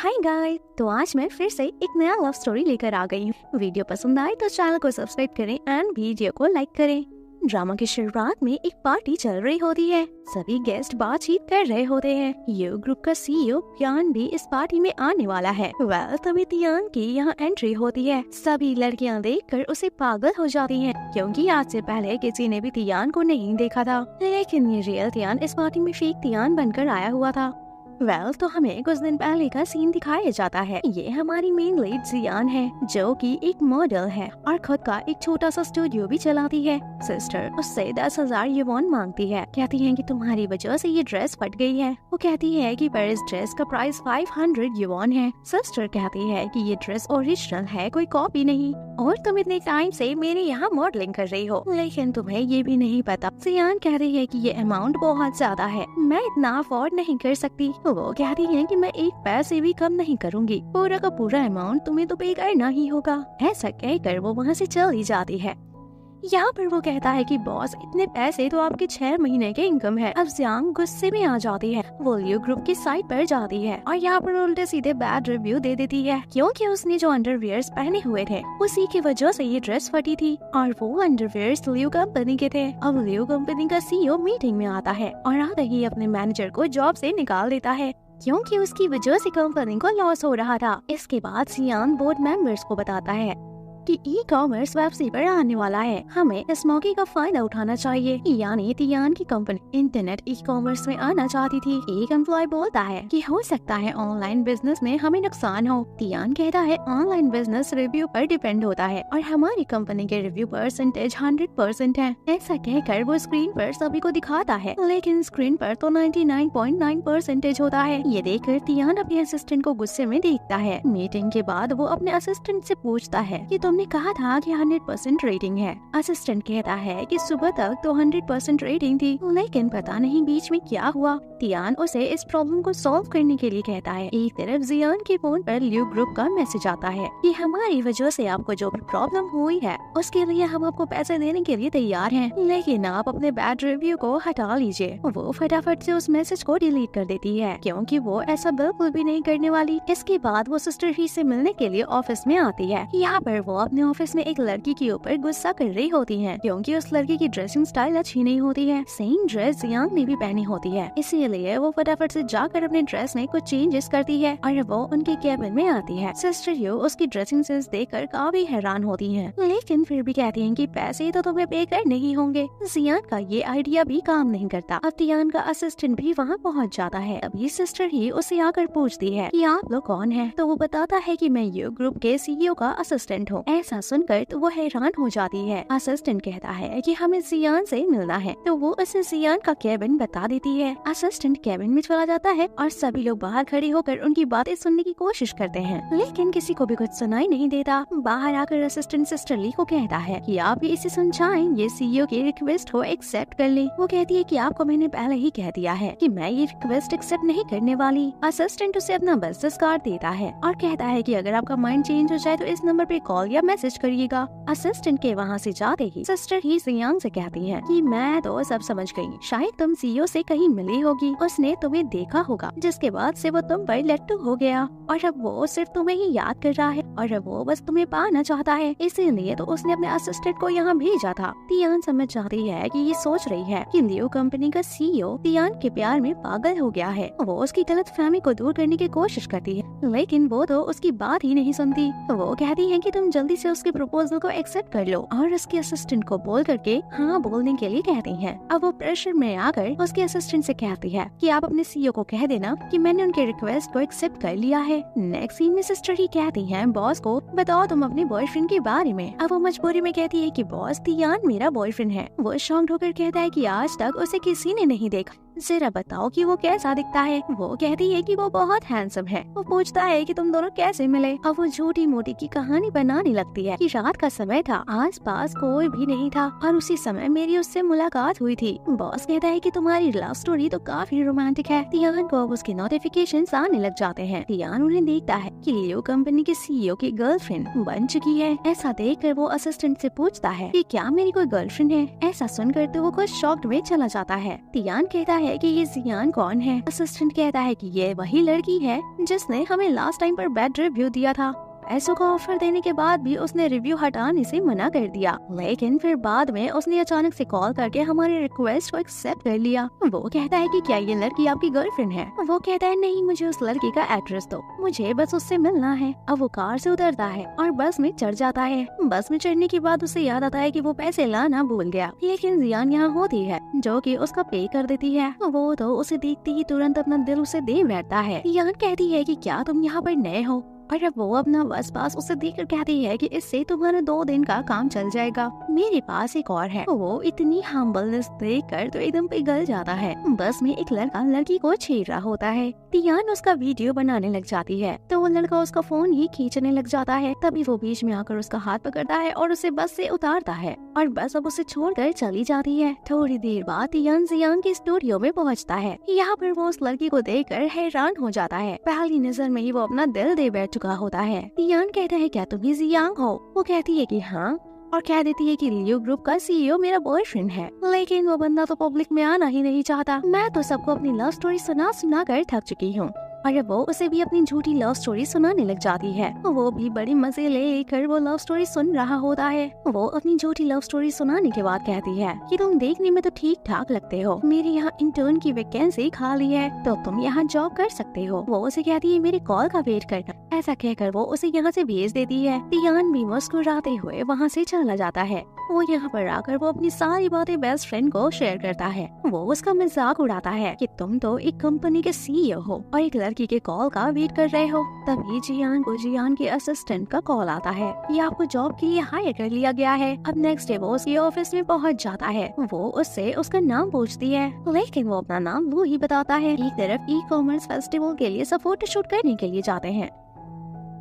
Hi guys, तो आज मैं फिर से एक नया लव स्टोरी लेकर आ गई हूँ। वीडियो पसंद आए तो चैनल को सब्सक्राइब करें एंड वीडियो को लाइक करें। ड्रामा की शुरुआत में एक पार्टी चल रही होती है। सभी गेस्ट बातचीत कर रहे होते हैं। यू ग्रुप का सीईओ तियान भी इस पार्टी में आने वाला है। तभी तियान की यहाँ एंट्री होती है। सभी लड़कियाँ देखकर उसे पागल हो जाती हैं, क्योंकि आज से पहले किसी ने भी तियान को नहीं देखा था। लेकिन ये रियल तियान इस पार्टी में फेक तियान बनकर आया हुआ था। तो हमें कुछ दिन पहले का सीन दिखाया जाता है। ये हमारी मेन लीड जियान है, जो कि एक मॉडल है और खुद का एक छोटा सा स्टूडियो भी चलाती है। सिस्टर उससे 10,000 युवान मांगती है। कहती है कि तुम्हारी वजह से ये ड्रेस फट गई है। वो कहती है कि पर इस ड्रेस का प्राइस 500 युवान है। सिस्टर कहती है कि ये ड्रेस ओरिजिनल है, कोई कॉपी नहीं, और तुम इतने टाइम से मेरे यहाँ मॉडलिंग कर रही हो, लेकिन तुम्हें ये भी नहीं पता। जियान कह रही है कि ये अमाउंट बहुत ज्यादा है, मैं इतना अफोर्ड नहीं कर सकती। वो कहती है कि मैं एक पैसे भी कम नहीं करूंगी, पूरा का पूरा अमाउंट तुम्हें तो पे करना ही होगा। ऐसा कहकर वो वहाँ से चली जाती है। यहाँ पर वो कहता है कि बॉस, इतने पैसे तो आपके 6 महीने के इनकम है। अब जियांग गुस्से में आ जाती है। वो लियो ग्रुप की साइट पर जाती है और यहाँ पर उल्टे सीधे बैड रिव्यू दे देती है, क्योंकि उसने जो अंडरवियर्स पहने हुए थे उसी की वजह से ये ड्रेस फटी थी, और वो अंडरवियर्स लियो कंपनी के थे। अब लियो कंपनी का सीईओ मीटिंग में आता है और आते ही अपने मैनेजर को जॉब से निकाल देता है, क्योंकि उसकी वजह से कंपनी को लॉस हो रहा था। इसके बाद जियांग बोर्ड मेंबर्स को बताता है कि ई-कॉमर्स वेबसाइट पर आने वाला है, हमें इस मौके का फायदा उठाना चाहिए। यानी तियान की कंपनी इंटरनेट ई-कॉमर्स में आना चाहती थी। एक एम्प्लॉय बोलता है कि हो सकता है ऑनलाइन बिजनेस में हमें नुकसान हो। तियान कहता है ऑनलाइन बिजनेस रिव्यू पर डिपेंड होता है और हमारी कंपनी के रिव्यू परसेंटेज 100% है। ऐसा कहकर वो स्क्रीन पर सभी को दिखाता है, लेकिन स्क्रीन पर तो 99.9% होता है। ये देखकर तियान अपने असिस्टेंट को गुस्से में देखता है। मीटिंग के बाद वो अपने असिस्टेंट से पूछता है कि तुमने कहा था कि 100% रेटिंग है। असिस्टेंट कहता है कि सुबह तक तो 100% रेटिंग थी, लेकिन पता नहीं बीच में क्या हुआ। तियान उसे इस प्रॉब्लम को सॉल्व करने के लिए कहता है। एक तरफ जियान के फोन पर लियो ग्रुप का मैसेज आता है कि हमारी वजह से आपको जो भी प्रॉब्लम हुई है उसके लिए हम आपको पैसे देने के लिए तैयार हैं, लेकिन आप अपने बैड रिव्यू को हटा लीजिए। वो फटाफट से उस मैसेज को डिलीट कर देती है, क्योंकि वो ऐसा बिल्कुल भी नहीं करने वाली। इसके बाद वो सिस्टर ही से मिलने के लिए ऑफिस में आती है। यहाँ पर वो अपने ऑफिस में एक लड़की के ऊपर गुस्सा कर रही होती है, क्योंकि उस लड़की की ड्रेसिंग स्टाइल अच्छी नहीं होती है। सेम ड्रेस जियांग ने भी पहनी होती है, इसीलिए वो फटाफट से जाकर अपने ड्रेस में कुछ चेंजेस करती है और वो उनके केबिन में आती है। सिस्टर यू उसकी ड्रेसिंग सेंस देखकर काफी हैरान होती है, लेकिन फिर भी कहती है कि पैसे तो तुम्हें पे करने ही होंगे। जियान का ये आइडिया भी काम नहीं करता। अब तियान का असिस्टेंट भी वहाँ पहुँच जाता है। अभी सिस्टर ही उसे आकर पूछती है कि आप लोग कौन है, तो वो बताता है कि मैं यू ग्रुप के सीईओ का असिस्टेंट हूँ। ऐसा सुनकर तो वो हैरान हो जाती है। असिस्टेंट कहता है कि हमें जियान से मिलना है, तो वो उसे जियान का केबिन बता देती है। असिस्टेंट केबिन में चला जाता है और सभी लोग बाहर खड़े होकर उनकी बातें सुनने की कोशिश करते हैं, लेकिन किसी को भी कुछ सुनाई नहीं देता। बाहर आकर असिस्टेंट सिस्टर ली को कहता है कि आप इसे समझाएं, ये सीईओ की रिक्वेस्ट को एक्सेप्ट कर ले। वो कहती है कि आपको मैंने पहले ही कह दिया है कि मैं ये रिक्वेस्ट एक्सेप्ट नहीं करने वाली। असिस्टेंट उसे अपना बिजनेस कार्ड देता है और कहता है कि अगर आपका माइंड चेंज हो जाए तो इस नंबर पे कॉल या मैसेज करिएगा। असिस्टेंट के वहाँ से जाते ही सिस्टर ही जियांग से कहती है कि मैं तो सब समझ गई, शायद तुम सीईओ से कहीं मिली होगी, उसने तुम्हें देखा होगा, जिसके बाद से वो तुम पर लट्टू हो गया और अब वो सिर्फ तुम्हें ही याद कर रहा है और अब वो बस तुम्हें पाना चाहता है, इसीलिए तो उसने अपने असिस्टेंट को यहाँ भेजा था। तियान समझ जाती है कि ये सोच रही है कि लियो कंपनी का सीईओ तियान के प्यार में पागल हो गया है। वो उसकी गलतफहमी को दूर करने की कोशिश करती है, लेकिन वो तो उसकी बात ही नहीं सुनती। वो कहती है कि तुम जल्दी से उसके प्रपोजल को एक्सेप्ट कर लो और उसके असिस्टेंट को बोल करके हाँ बोलने के लिए कहती है। अब वो प्रेशर में आकर उसके असिस्टेंट से कहती है कि आप अपने सीईओ को कह देना कि मैंने उनके रिक्वेस्ट को एक्सेप्ट कर लिया है। नेक्स्ट सीन में सिस्टर ही कहती है बॉस को बताओ तुम अपने बॉयफ्रेंड के बारे में। अब वो मजबूरी में कहती है कि बॉस, तियान मेरा बॉयफ्रेंड है। वो शॉक्ड होकर कहता है कि आज तक उसे किसी ने नहीं देखा, जरा बताओ कि वो कैसा दिखता है। वो कहती है कि वो बहुत हैंडसम है। वो पूछता है कि तुम दोनों कैसे मिले। अब वो झूठी मोटी की कहानी बनाने लगती है कि रात का समय था, आस पास कोई भी नहीं था और उसी समय मेरी उससे मुलाकात हुई थी। बॉस कहता है कि तुम्हारी लव स्टोरी तो काफी रोमांटिक है। तियान को अब उसके नोटिफिकेशंस आने लग जाते हैं। तियान उन्हें देखता है कि लियो कंपनी के सीईओ की गर्लफ्रेंड बन चुकी है। ऐसा देखकर वो असिस्टेंट से पूछता है कि क्या मेरी कोई गर्लफ्रेंड है। ऐसा सुनकर तो वो कुछ शॉक्ड में चला जाता है। तियान कहता है है कि ये जियान कौन है। असिस्टेंट कहता है कि ये वही लड़की है जिसने हमें लास्ट टाइम पर बैड रिव्यू दिया था। ऐसो को ऑफर देने के बाद भी उसने रिव्यू हटाने से मना कर दिया, लेकिन फिर बाद में उसने अचानक से कॉल करके हमारी रिक्वेस्ट को एक्सेप्ट कर लिया। वो कहता है कि क्या ये लड़की आपकी गर्लफ्रेंड है। वो कहता है नहीं, मुझे उस लड़की का एड्रेस दो, मुझे बस उससे मिलना है। अब वो कार से उतरता है और बस में चढ़ जाता है। बस में चढ़ने के बाद उसे याद आता है कि वो पैसे लाना भूल गया, लेकिन जियान यहाँ होती है जो कि उसका पे कर देती है। वो तो उसे देखते ही तुरंत अपना दिल उसे दे बैठता है। जियान कहती है कि क्या तुम यहाँ पर नए हो, और अब वो अपना बस पास उसे देखकर कहती है कि इससे तुम्हारा 2 दिन का काम चल जाएगा, मेरे पास एक और है। वो इतनी हम्बलनेस देखकर तो एकदम पिघल जाता है। बस में एक लड़का लड़की को छेड़ रहा होता है। तियान उसका वीडियो बनाने लग जाती है तो वो लड़का उसका फोन ही खींचने लग जाता है। तभी वो बीच में आकर उसका हाथ पकड़ता है और उसे बस से उतारता है और बस अब उसे छोड़कर चली जाती है। थोड़ी देर बाद तियान जियान के स्टूडियो में पहुँचता है। यहाँ पर वो उस लड़की को देखकर हैरान हो जाता है। पहली नजर में ही वो अपना दिल दे बैठ चुका होता है। तियान कहता है क्या तुम ही जियांग हो। वो कहती है कि हाँ और कह देती है कि लियो ग्रुप का सीईओ मेरा बॉयफ्रेंड है, लेकिन वो बंदा तो पब्लिक में आना ही नहीं चाहता। मैं तो सबको अपनी लव स्टोरी सुना कर थक चुकी हूँ। और अब वो उसे भी अपनी झूठी लव स्टोरी सुनाने लग जाती है। वो भी बड़ी मजे लेकर वो लव स्टोरी सुन रहा होता है। वो अपनी झूठी लव स्टोरी सुनाने के बाद कहती है कि तुम देखने में तो ठीक ठाक लगते हो, मेरे यहाँ इंटर्न की वैकेंसी खाली है तो तुम यहाँ जॉब कर सकते हो। वो उसे कहती है मेरे कॉल का वेट करना। ऐसा कहकर वो उसे यहाँ से भेज देती है। तियान भी मुस्कुराते हुए वहाँ से चला जाता है। वो यहाँ पर आकर वो अपनी सारी बातें बेस्ट फ्रेंड को शेयर करता है। वो उसका मजाक उड़ाता है कि तुम तो एक कंपनी के सीईओ हो और एक लड़की के कॉल का वेट कर रहे हो। तभी जियान को जियान के असिस्टेंट का कॉल आता है कि आपको जॉब के लिए हायर कर लिया गया है। अब नेक्स्ट डे वो उसके ऑफिस में पहुँच जाता है। वो उससे उसका नाम पूछती है, लेकिन वो अपना नाम वो ही बताता है। एक तरफ ई-कॉमर्स फेस्टिवल के लिए सब फोटोशूट करने के लिए जाते हैं।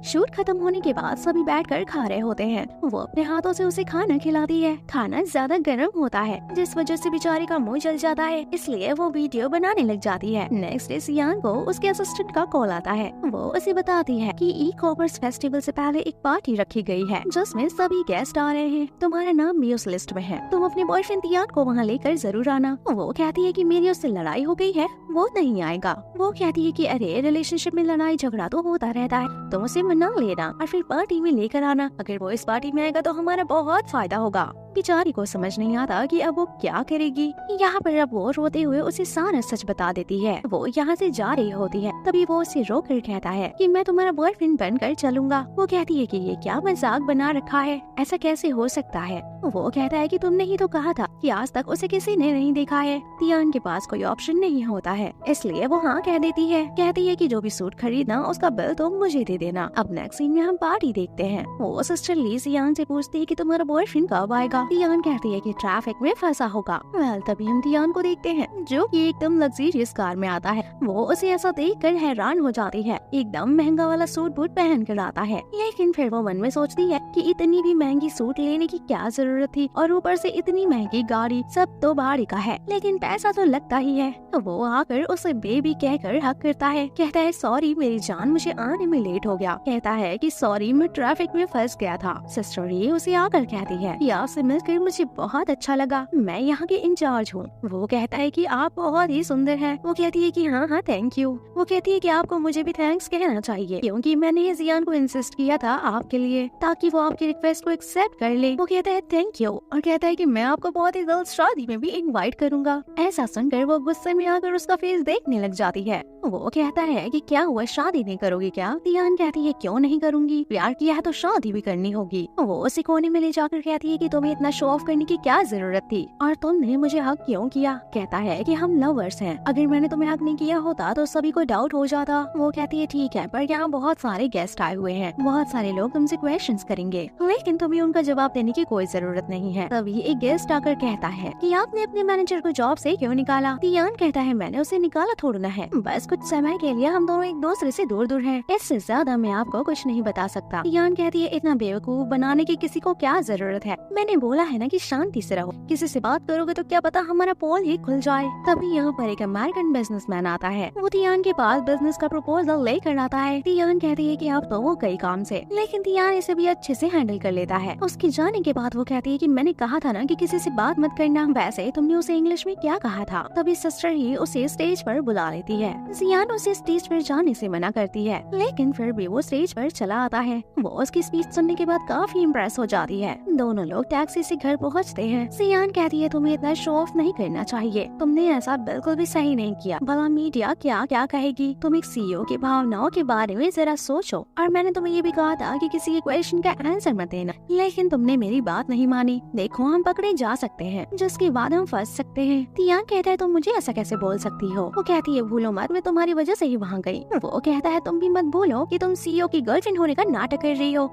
शूट खत्म होने के बाद सभी बैठकर खा रहे होते हैं। वो अपने हाथों से उसे खाना खिलाती है। खाना ज्यादा गर्म होता है जिस वजह से बेचारी का मुंह जल जाता है, इसलिए वो वीडियो बनाने लग जाती है। नेक्स्ट डे जियान को उसके असिस्टेंट का कॉल आता है। वो उसे बताती है कि ई-कॉमर्स फेस्टिवल से पहले एक पार्टी रखी गई है जिसमें सभी गेस्ट आ रहे हैं, तुम्हारा नाम भी उस लिस्ट में है, तुम अपने बॉयफ्रेंड तियान को वहाँ लेकर जरूर आना। वो कहती है कि मेरी उससे लड़ाई हो गई है, वो नहीं आएगा। वो कहती है कि अरे रिलेशनशिप में लड़ाई झगड़ा तो होता रहता है, तुम उसे मना लेना और फिर पार्टी में लेकर आना। अगर वो इस पार्टी में आएगा तो हमारा बहुत फायदा होगा। बेचारी को समझ नहीं आता कि अब वो क्या करेगी। यहाँ पर अब वो रोते हुए उसे सारा सच बता देती है। वो यहाँ से जा रही होती है, तभी वो उसे रोक कर कहता है कि मैं तुम्हारा बॉयफ्रेंड बनकर चलूंगा। वो कहती है कि ये क्या मजाक बना रखा है, ऐसा कैसे हो सकता है। वो कहता है कि तुमने ही तो कहा था कि आज तक उसे किसी ने नहीं देखा है। तियान के पास कोई ऑप्शन नहीं होता है, इसलिए वो हाँ कह देती है। कहती है कि जो भी सूट खरीदना उसका बिल तुम मुझे दे देना। अब नेक्स्ट सीन में हम पार्टी देखते हैं। वो सिस्टर ली तियान से पूछती है कि तुम्हारा बॉयफ्रेंड कब आएगा। तियान कहती है कि ट्रैफिक में फंसा होगा। वेल तभी हम तियान को देखते हैं जो कि एकदम लग्जरियस कार में आता है। वो उसे ऐसा देखकर हैरान हो जाती है। एकदम महंगा वाला सूट बूट पहन कर आता है, लेकिन फिर वो मन में सोचती है कि इतनी भी महंगी सूट लेने की क्या जरूरत थी, और ऊपर से इतनी महंगी गाड़ी, सब तो भाड़ी का है, लेकिन पैसा तो लगता ही है। वो आकर उसे बेबी कहकर हक करता है। कहता है सॉरी मेरी जान, मुझे आने में लेट हो गया। कहता है कि सॉरी मैं ट्रैफिक में फंस गया था। सिस्टर ये उसे आकर कहती है कि आपसे मिलकर मुझे बहुत अच्छा लगा, मैं यहाँ के इंचार्ज हूँ। वो कहता है कि आप बहुत ही सुंदर हैं। वो कहती है कि हाँ हाँ थैंक यू। वो कहती है कि आपको मुझे भी थैंक्स कहना चाहिए, क्योंकि मैंने जियान को इंसिस्ट किया था आपके लिए, ताकि वो आपकी रिक्वेस्ट को एक्सेप्ट कर ले। वो कहता है थैंक यू और कहता है कि मैं आपको बहुत ही जल्द शादी में भी इनवाइट करूंगा। ऐसा सुनकर वो गुस्से में आकर उसका फेस देखने लग जाती है। वो कहता है कि क्या हुआ, शादी नहीं करोगी क्या। तियान कहती है क्यों नहीं करूंगी, प्यार किया है तो शादी भी करनी होगी। वो उसे कोने में ले जाकर कहती है कि तुम्हें इतना शो ऑफ करने की क्या जरूरत थी और तुमने मुझे हक क्यों किया। कहता है कि हम लवर्स हैं, अगर मैंने तुम्हें हक नहीं किया होता तो सभी को डाउट हो जाता। वो कहती है ठीक है, पर यहाँ बहुत सारे गेस्ट आए हुए हैं, बहुत सारे लोग तुमसे क्वेश्चंस करेंगे, लेकिन तुम्हें उनका जवाब देने की कोई जरूरत नहीं है। तभी एक गेस्ट आकर कहता है कि आपने अपने मैनेजर को जॉब से क्यों निकाला। तियान कहता है मैंने उसे निकाला थोड़ा ना है, बस कुछ समय के लिए हम दोनों एक दूसरे से दूर दूर हैं, इससे ज्यादा मैं आपको कुछ नहीं बता सकता। तियान कहती है इतना बेवकूफ बनाने की किसी को क्या जरूरत है, मैंने बोला है ना कि शांति से रहो, किसी से बात करोगे तो क्या पता हमारा पोल ही खुल जाए। तभी यहाँ पर एक अमेरिकन बिजनेसमैन आता है। वो तियान के पास बिजनेस का प्रपोजल लेकर आता है। तियान कहती है कि आप तो वो कई काम से, लेकिन तियान इसे भी अच्छे से हैंडल कर लेता है। उसके जाने के बाद वो कहती है कि मैंने कहा था ना कि किसी से बात मत करना, वैसे तुमने उसे इंग्लिश में क्या कहा था। तभी सिस्टर ही उसे स्टेज पर बुला लेती है। जियान उसे स्टेज पर जाने से मना करती है, लेकिन फिर भी वो स्टेज पर चला आता है। वो उसकी स्पीच सुनने के बाद काफी इम्प्रेस हो जाती है। दोनों लोग टैक्सी से घर पहुँचते हैं। जियान कहती है तुम्हें इतना शो ऑफ नहीं करना चाहिए, तुमने ऐसा बिल्कुल भी सही नहीं किया। भला मीडिया क्या क्या कहेगी। तुम एक सीईओ की भावनाओं के बारे में जरा सोचो। और मैंने तुम्हें ये भी कहा था कि किसी के क्वेश्चन का आंसर मत देना, लेकिन तुमने मेरी बात नहीं मानी। देखो हम पकड़े जा सकते हैं, जिसके बाद हम फंस सकते हैं। तियान कहता है तुम मुझे ऐसा कैसे बोल सकती हो। वो कहती है भूलो मत, मैं तुम्हारी वजह से ही वहाँ गई। वो कहता है तुम भी मत भूलो कि तुम सीईओ की गर्लफ्रेंड होने का नाटक कर रही हो।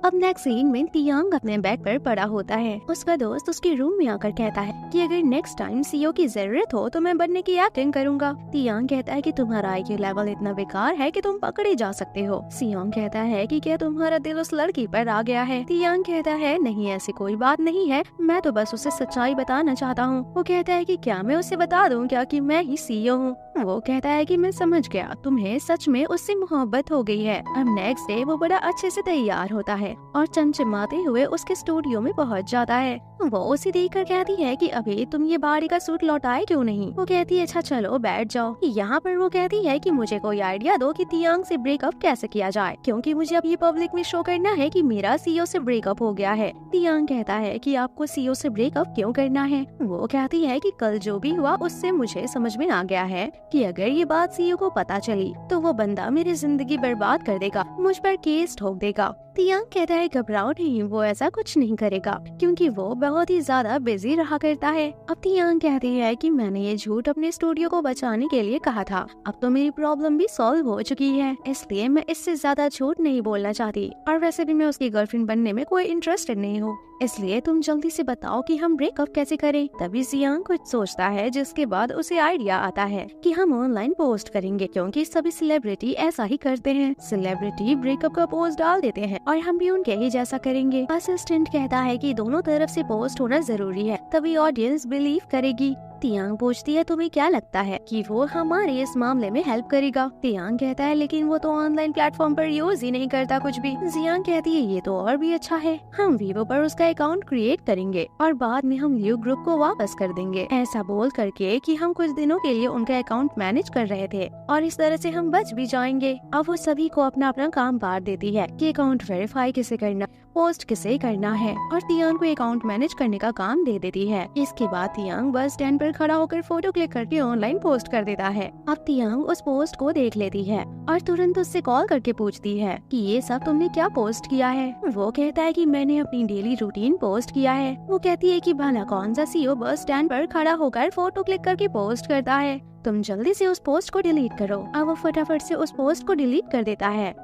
अब नेक्स्ट सीन में तियांग अपने बेड पर पड़ा होता है। उसका दोस्त उसके रूम में आकर कहता है कि अगर नेक्स्ट टाइम सीईओ की जरूरत हो तो मैं बनने की एक्टिंग करूंगा। तियांग कहता है कि तुम्हारा आईक्यू लेवल इतना बेकार है कि तुम पकड़े जा सकते हो। सियोंग कहता है कि क्या तुम्हारा दिल उस लड़की पर आ गया है। तियांग कहता है नहीं, ऐसी कोई बात नहीं है, मैं तो बस उसे सच्चाई बताना चाहता हूँ। वो कहता है कि क्या मैं उसे बता दूँ क्या कि मैं ही सीईओ हूँ। वो कहता है कि मैं समझ गया, तुम्हें सच में उससे मोहब्बत हो गई है। अब नेक्स्ट डे वो बड़ा अच्छे से तैयार होता है और चमचमाते हुए उसके स्टूडियो में पहुंच जाता है। वो उसे देखकर कहती है कि अभी तुम ये बाहरी का सूट लौटाए क्यों नहीं। वो कहती है अच्छा चलो बैठ जाओ। यहाँ पर वो कहती है कि मुझे कोई आइडिया दो कि तियांग से ब्रेकअप कैसे किया जाए, क्योंकि मुझे अब ये पब्लिक में शो करना है कि मेरा सीईओ से ब्रेकअप हो गया है। तियांग कहता है कि आपको सीईओ से ब्रेकअप क्यों करना है। वो कहती है कि कल जो भी हुआ उससे मुझे समझ में आ गया है कि अगर ये बात सीईओ को पता चली तो वो बंदा मेरी जिंदगी बर्बाद कर देगा, मुझ पर केस ठोक देगा। तियांग कहता है घबराओ नहीं, वो ऐसा कुछ नहीं करेगा क्योंकि वो बहुत ही ज्यादा बिजी रहा करता है। अब तियांग कहती है कि मैंने ये झूठ अपने स्टूडियो को बचाने के लिए कहा था। अब तो मेरी प्रॉब्लम भी सॉल्व हो चुकी है, इसलिए मैं इससे ज्यादा झूठ नहीं बोलना चाहती। और वैसे भी मैं उसकी गर्लफ्रेंड बनने में कोई इंटरेस्टेड नहीं हूँ, इसलिए तुम जल्दी से बताओ कि हम ब्रेकअप कैसे करें। तभी जियांग कुछ सोचता है, जिसके बाद उसे आइडिया आता है कि हम ऑनलाइन पोस्ट करेंगे, क्योंकि सभी सेलिब्रिटी ऐसा ही करते हैं। सेलिब्रिटी ब्रेकअप का पोस्ट डाल देते हैं और हम भी उनके ही जैसा करेंगे। असिस्टेंट कहता है कि दोनों तरफ से पोस्ट होना जरूरी है, तभी ऑडियंस बिलीव करेगी। तियांग पूछती है तुम्हें क्या लगता है कि वो हमारे इस मामले में हेल्प करेगा। तियांग कहता है लेकिन वो तो ऑनलाइन प्लेटफॉर्म पर यूज ही नहीं करता कुछ भी। जियांग कहती है ये तो और भी अच्छा है, हम वीवो पर उसका अकाउंट क्रिएट करेंगे और बाद में हम ल्यू ग्रुप को वापस कर देंगे, ऐसा बोल करके कि हम कुछ दिनों के लिए उनका अकाउंट मैनेज कर रहे थे और इस तरह से हम बच भी जाएंगे। अब वो सभी को अपना अपना काम बांट देती है कि अकाउंट वेरीफाई किसे करना, पोस्ट किसे करना है, और तियांग को अकाउंट मैनेज करने का काम दे देती है। इसके बाद तियांग बस स्टैंड पर खड़ा होकर फोटो क्लिक करके ऑनलाइन पोस्ट कर देता है। अब तियांग उस पोस्ट को देख लेती है और तुरंत उससे कॉल करके पूछती है कि ये सब तुमने क्या पोस्ट किया है। वो कहता है कि मैंने अपनी डेली रूटीन पोस्ट किया है। वो कहती है कि भला कौन सा सीईओ बस स्टैंड पर खड़ा होकर फोटो क्लिक करके पोस्ट करता है, तुम जल्दी से उस पोस्ट को डिलीट करो। अब वो फटाफट से उस पोस्ट को डिलीट कर देता है।